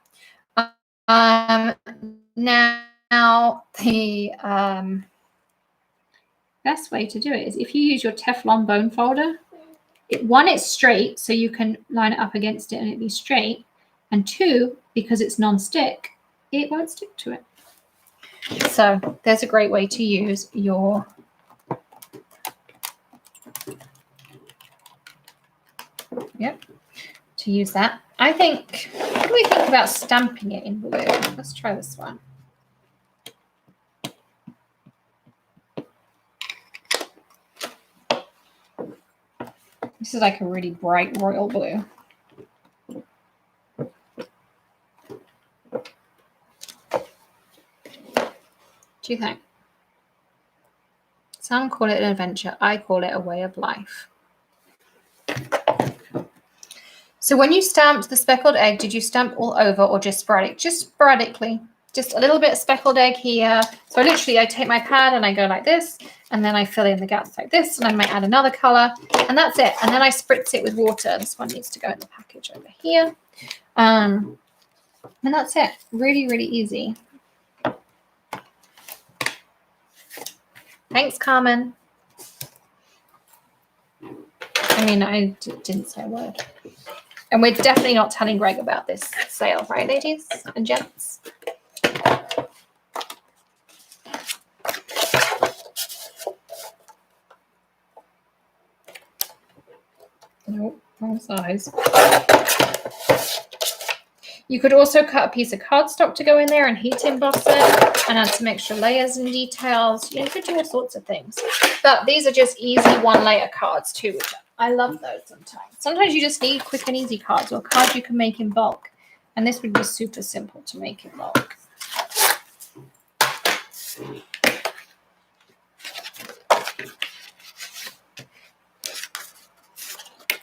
[SPEAKER 1] Now the best way to do it is if you use your Teflon bone folder, one, it's straight, so you can line it up against it and it'll be straight. And two, because it's non-stick, it won't stick to it. So there's a great way to use your to use that. I think, what do we think about stamping it in blue? Let's try this one. This is like a really bright royal blue. Do you think? Some call it an adventure. I call it a way of life. So when you stamped the speckled egg, did you stamp all over or just sporadic? Just sporadically. Just a little bit of speckled egg here. So I take my pad and I go like this, and then I fill in the gaps like this, and I might add another color, and that's it. And then I spritz it with water. This one needs to go in the package over here. And that's it. Really, really easy. Thanks, Carmen. I mean, I didn't say a word. And we're definitely not telling Greg about this sale, right, ladies and gents? Nope, wrong size. You could also cut a piece of cardstock to go in there and heat emboss it and add some extra layers and details. You could do all sorts of things. But these are just easy one-layer cards too, which I love those sometimes. Sometimes you just need quick and easy cards or cards you can make in bulk. And this would be super simple to make in bulk.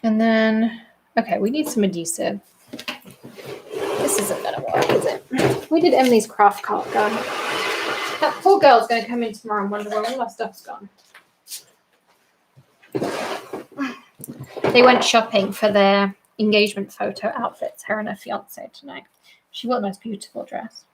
[SPEAKER 1] And then, okay, we need some adhesive. This isn't going to work, is it? We did Emily's craft cart guide. That poor girl's going to come in tomorrow and wonder where all our stuff's gone. They went shopping for their engagement photo outfits, her and her fiance tonight. She wore the most beautiful dress.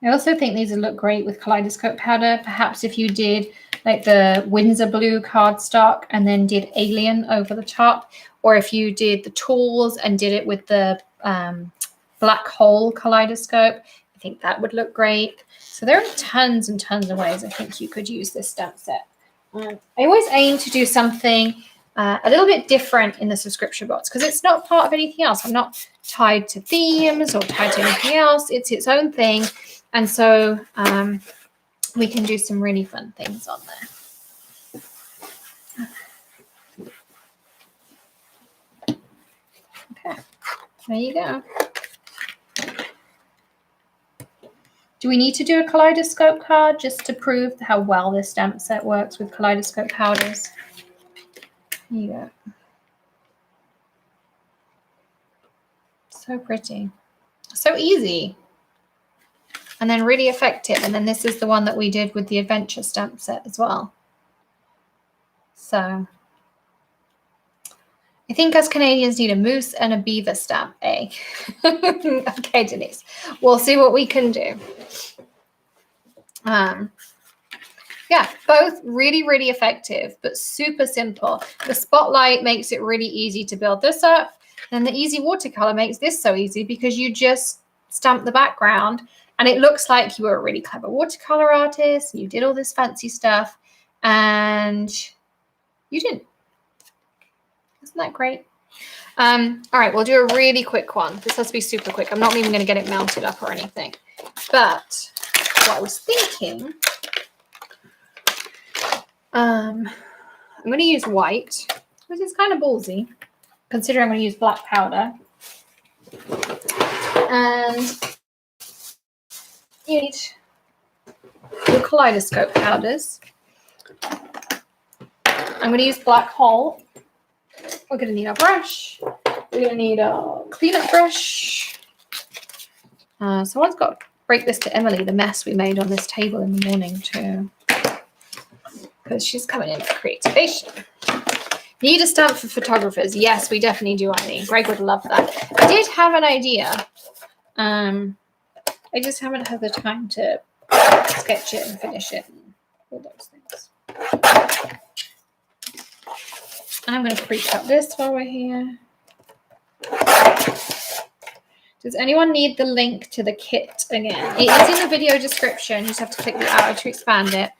[SPEAKER 1] I also think these would look great with kaleidoscope powder. Perhaps if you did like the Windsor blue cardstock and then did Alien over the top, or if you did the tools and did it with the black hole kaleidoscope, I think that would look great. So there are tons and tons of ways I think you could use this stamp set. I always aim to do something a little bit different in the subscription box because it's not part of anything else. I'm not tied to themes or tied to anything else. It's its own thing. And so we can do some really fun things on there. Okay, there you go. Do we need to do a kaleidoscope card just to prove how well this stamp set works with kaleidoscope powders? There you go. So pretty. So easy. And then really effective. And then this is the one that we did with the adventure stamp set as well. So I think us Canadians need a moose and a beaver stamp, eh? Okay, Denise. We'll see what we can do. Yeah, both really, really effective, but super simple. The Spotlight makes it really easy to build this up. And the Easy Watercolor makes this so easy because you just stamp the background and it looks like you were a really clever watercolor artist. And you did all this fancy stuff and you didn't. Isn't that great? All right, we'll do a really quick one. This has to be super quick. I'm not even going to get it mounted up or anything. But what I was thinking, I'm going to use white, which is kind of ballsy, considering I'm going to use black powder. And you need your kaleidoscope powders. I'm going to use black hole. We're going to need a brush. We're going to need a cleanup brush. Someone's got to break this to Emily, the mess we made on this table in the morning too. Because she's coming in for creativation. Need a stamp for photographers. Yes, we definitely do, Eileen. Greg would love that. I did have an idea. I just haven't had the time to sketch it and finish it and all those things. I'm going to pre-cut this while we're here. Does anyone need the link to the kit again? It is in the video description. You just have to click the arrow to expand it.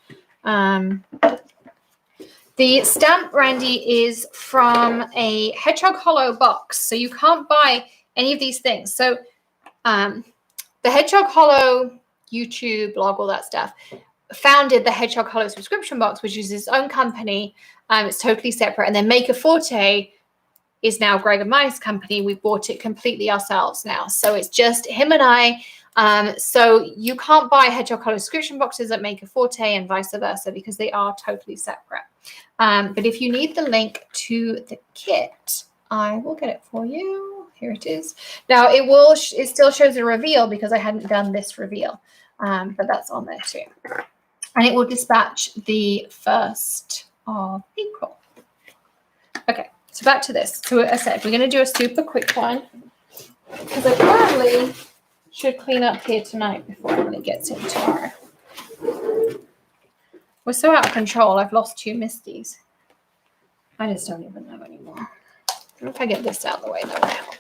[SPEAKER 1] The stamp, Randy, is from a Hedgehog Hollow box. So you can't buy any of these things. So the Hedgehog Hollow YouTube blog, all that stuff, founded the Hedgehog Hollow subscription box, which is its own company. It's totally separate. And then Maker Forte is now Greg and my company. We bought it completely ourselves now. So it's just him and I. So you can't buy Hedgehog Hollow subscription boxes at Maker Forte and vice versa because they are totally separate. But if you need the link to the kit, I will get it for you. Here it is. Now it still shows a reveal because I hadn't done this reveal, but that's on there too. And it will dispatch the 1st of April. Okay, so back to this. So as I said, we're going to do a super quick one because I probably should clean up here tonight before Emily gets in tomorrow. We're so out of control. I've lost 2 Misties. I just don't even know anymore. What if I get this out of the way? That would help.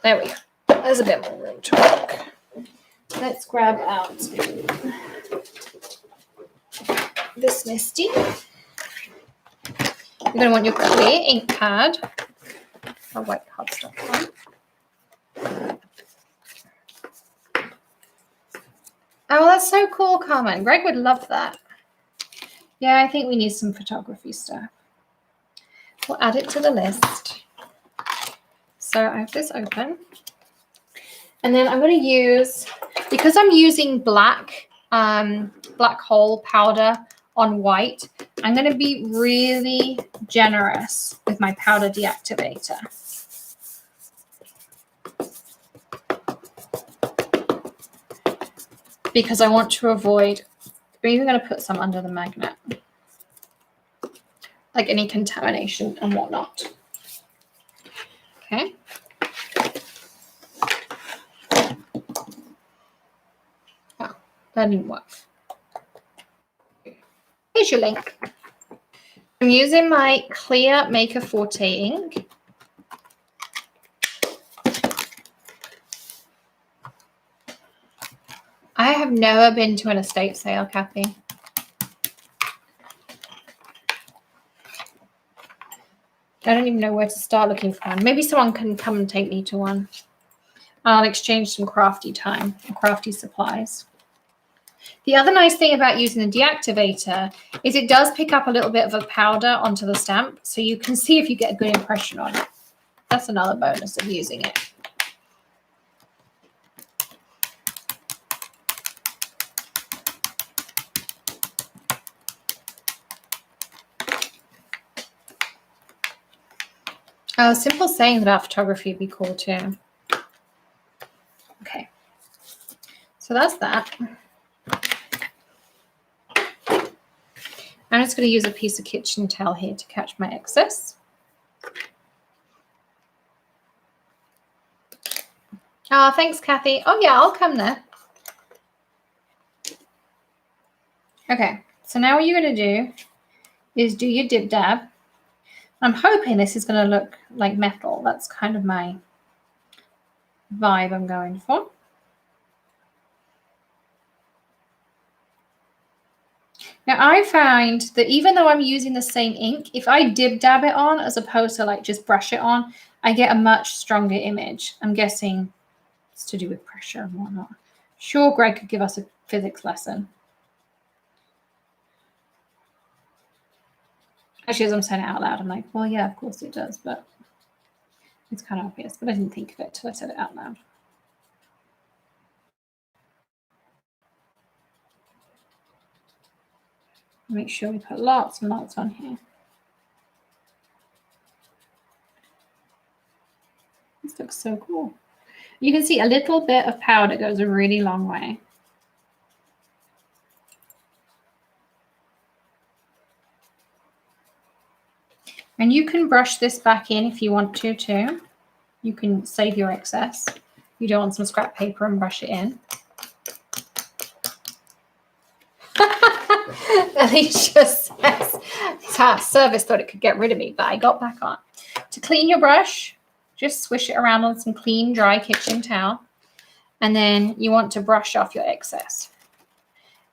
[SPEAKER 1] There we go. There's a bit more room to work. Let's grab out this Misty. You're going to want your clear ink pad, or white cardstock one. Oh, that's so cool, Carmen. Greg would love that. Yeah, I think we need some photography stuff. We'll add it to the list. So I have this open. And then I'm going to use, because I'm using black hole powder on white, I'm going to be really generous with my powder deactivator. Because I want to avoid, I'm even going to put some under the magnet, like any contamination and whatnot. Okay. Oh, that didn't work. Here's your link. I'm using my clear Maker Forte ink. I have never been to an estate sale, Kathy. I don't even know where to start looking for one. Maybe someone can come and take me to one. I'll exchange some crafty time, crafty supplies. The other nice thing about using the deactivator is it does pick up a little bit of a powder onto the stamp, so you can see if you get a good impression on it. That's another bonus of using it. Simple sayings about photography would be cool too. Okay, so that's that. I'm just going to use a piece of kitchen towel here to catch my excess. Oh, thanks, Kathy. Oh, yeah, I'll come there. Okay, so now what you're going to do is do your dib dab. I'm hoping this is going to look like metal. That's kind of my vibe I'm going for. Now, I find that even though I'm using the same ink, if I dib dab it on as opposed to like just brush it on, I get a much stronger image. I'm guessing it's to do with pressure and whatnot. Sure, Greg could give us a physics lesson. Actually, as I'm saying it out loud, I'm like, well, yeah, of course it does, but it's kind of obvious. But I didn't think of it till I said it out loud. Make sure we put lots and lots on here. This looks so cool. You can see a little bit of powder goes a really long way. And you can brush this back in if you want to too. You can save your excess. You don't want some scrap paper and brush it in. Alicia says, service thought it could get rid of me, but I got back on. To clean your brush, just swish it around on some clean, dry kitchen towel. And then you want to brush off your excess.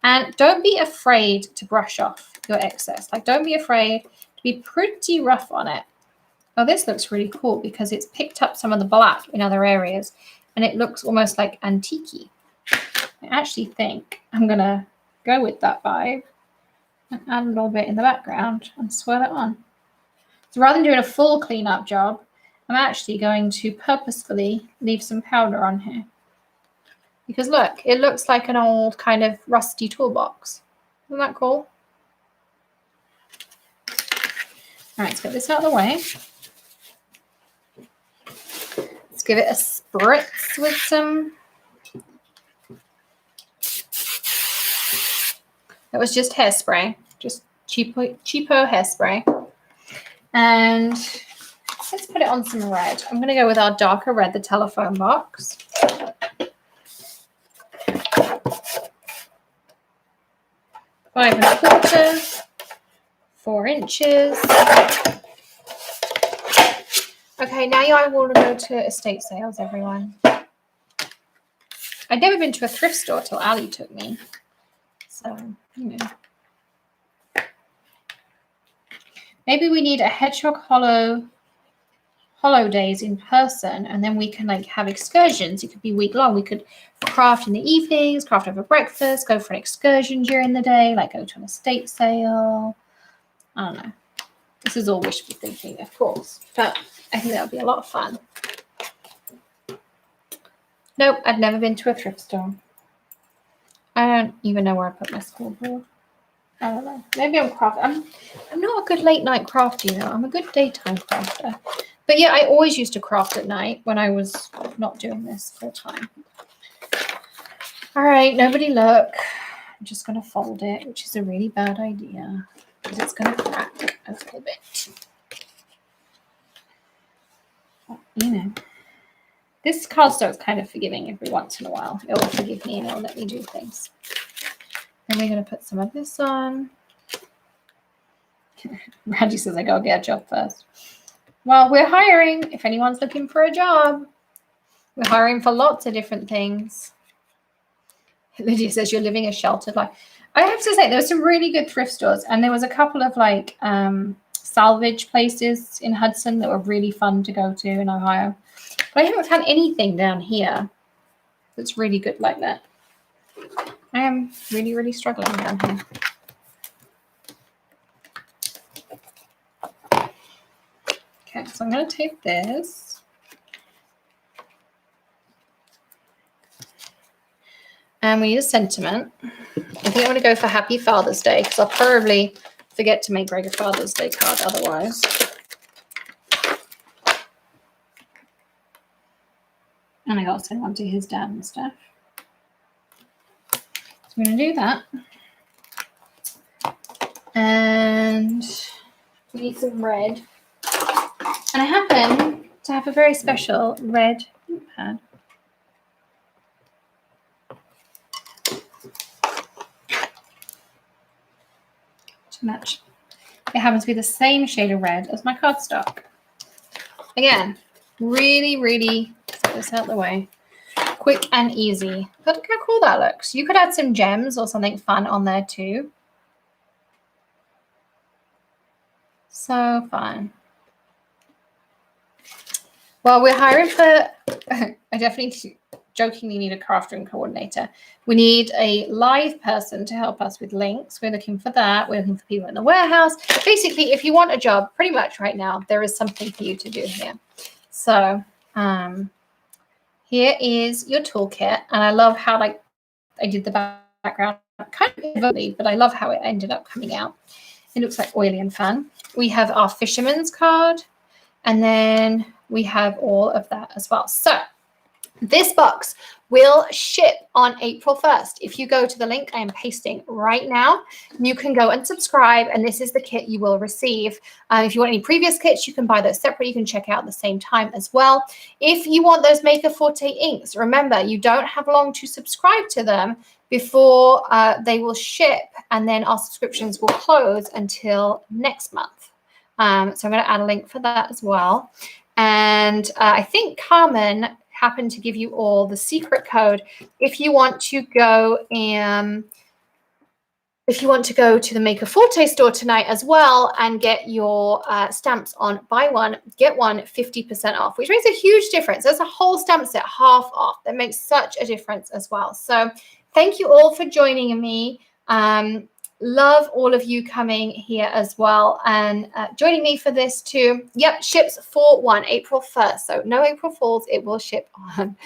[SPEAKER 1] And don't be afraid to brush off your excess. Like, don't be afraid to be pretty rough on it. Oh, this looks really cool because it's picked up some of the black in other areas and it looks almost like antique-y. I actually think I'm going to go with that vibe and add a little bit in the background and swirl it on. So rather than doing a full cleanup job, I'm actually going to purposefully leave some powder on here. Because look, it looks like an old kind of rusty toolbox. Isn't that cool? All right, let's get this out of the way. Let's give it a spritz with some. That was just hairspray, just cheapo hairspray. And let's put it on some red. I'm going to go with our darker red, the telephone box. 5 1/4, 4 inches. Okay, now I want to go to estate sales, everyone. I'd never been to a thrift store till Ali took me. So, you know. Maybe we need a Hedgehog Hollow days in person, and then we can like have excursions. It could be week long. We could craft in the evenings, craft over breakfast, go for an excursion during the day, like go to an estate sale. I don't know. This is all wishful thinking, of course, but I think that would be a lot of fun. Nope, I'd never been to a thrift store. I don't even know where I put my school board. I don't know. Maybe I'm crafting. I'm not a good late night crafter, though. I'm a good daytime crafter. But yeah, I always used to craft at night when I was not doing this full time. All right, nobody look. I'm just going to fold it, which is a really bad idea because it's going to crack a little bit. But, you know, this cardstock's kind of forgiving every once in a while. It will forgive me and it will let me do things. And we're going to put some of this on. Randy says I got to get a job first. Well, we're hiring if anyone's looking for a job. We're hiring for lots of different things. Lydia says you're living a sheltered life. I have to say there were some really good thrift stores, and there was a couple of like salvage places in Hudson that were really fun to go to in Ohio. But I haven't found anything down here that's really good like that. I am really, really struggling down here. Okay, so I'm going to take this. And we need a sentiment. I think I'm going to go for Happy Father's Day because I'll probably forget to make Greg a Father's Day card otherwise. And I got to send one to his dad and stuff. So I'm going to do that. And we need some red. And I happen to have a very special red ink pad. To match. It happens to be the same shade of red as my cardstock. Again, really, really get this out of the way. Quick and easy. But look how cool that looks. You could add some gems or something fun on there too. So fun. Well, we're hiring for, I definitely jokingly need a crafting coordinator. We need a live person to help us with links. We're looking for that. We're looking for people in the warehouse. Basically, if you want a job, pretty much right now, there is something for you to do here. So here is your toolkit. And I love how like I did the background kind of evenly, but I love how it ended up coming out. It looks like oily and fun. We have our fisherman's card, and then we have all of that as well. So this box will ship on April 1st. If you go to the link I am pasting right now, you can go and subscribe, and this is the kit you will receive. If you want any previous kits, you can buy those separate. You can check out at the same time as well. If you want those Maker Forte inks, remember, you don't have long to subscribe to them before they will ship, and then our subscriptions will close until next month. So I'm going to add a link for that as well. And I think Carmen happened to give you all the secret code if you want to go and to the Maker Forte store tonight as well and get your stamps on buy one, get one 50% off, which makes a huge difference. There's a whole stamp set half off. That makes such a difference as well. So thank you all for joining me. Love all of you coming here as well and joining me for this too. Yep, ships 4/1, April 1st. So no April Fools. It will ship on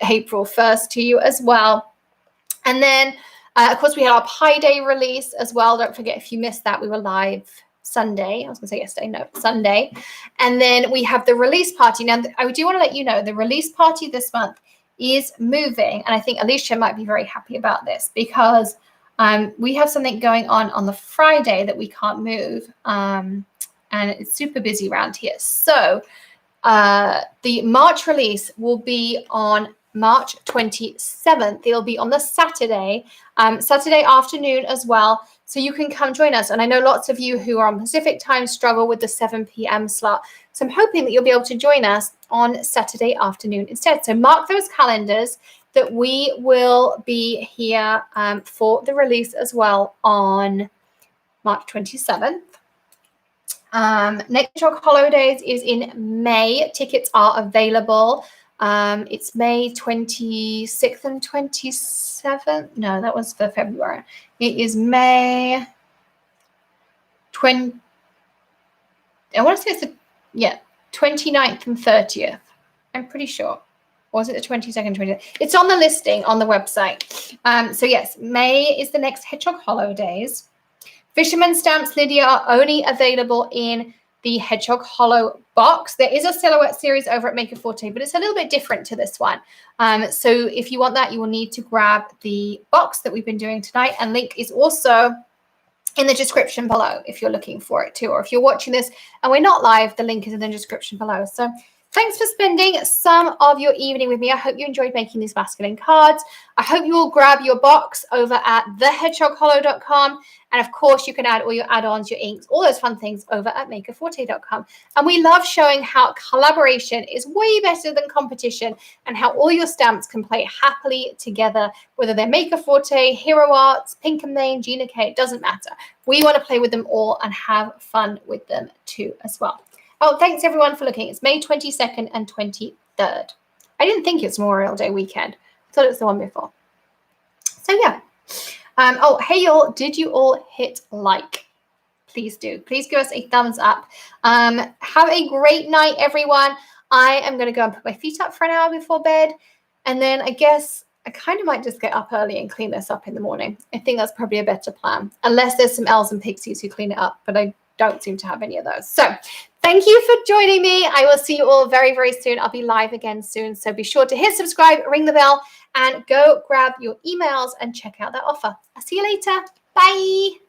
[SPEAKER 1] April 1st to you as well. And then, of course, we had our Pi Day release as well. Don't forget, if you missed that, we were live Sunday. I was going to say yesterday. No, Sunday. And then we have the release party. Now, I do want to let you know the release party this month is moving. And I think Alicia might be very happy about this because we have something going on the Friday that we can't move, and it's super busy around here. So the March release will be on March 27th. It'll be on the Saturday afternoon as well. So you can come join us. And I know lots of you who are on Pacific time struggle with the 7 p.m. slot. So I'm hoping that you'll be able to join us on Saturday afternoon instead. So mark those calendars that we will be here for the release as well on March 27th. Next Hedgehog Holidays is in May. Tickets are available. It's May 26th and 27th. No, that was for February. It is May 20. I want to say it's 29th and 30th. I'm pretty sure. Or was it the 22nd, 20th? It's on the listing on the website. So yes, May is the next Hedgehog Holidays. Fisherman stamps, Lydia, are only available in the Hedgehog Hollow box. There is a silhouette series over at Maker Forte, but it's a little bit different to this one. So if you want that, you will need to grab the box that we've been doing tonight. And link is also in the description below if you're looking for it too. Or if you're watching this and we're not live, the link is in the description below. So thanks for spending some of your evening with me. I hope you enjoyed making these masculine cards. I hope you will grab your box over at thehedgehoghollow.com. And of course, you can add all your add-ons, your inks, all those fun things over at makerforte.com. And we love showing how collaboration is way better than competition and how all your stamps can play happily together, whether they're Maker Forte, Hero Arts, Pink and Main, Gina K, it doesn't matter. We want to play with them all and have fun with them too as well. Oh, thanks everyone for looking. It's May 22nd and 23rd. I didn't think it's Memorial Day weekend. I thought it was the one before. So yeah. Oh, hey y'all, did you all hit like? Please do. Please give us a thumbs up. Have a great night, everyone. I am going to go and put my feet up for an hour before bed. And then I guess I kind of might just get up early and clean this up in the morning. I think that's probably a better plan. Unless there's some elves and pixies who clean it up, but I don't seem to have any of those. So thank you for joining me. I will see you all very, very soon. I'll be live again soon. So be sure to hit subscribe, ring the bell, and go grab your emails and check out that offer. I'll see you later. Bye.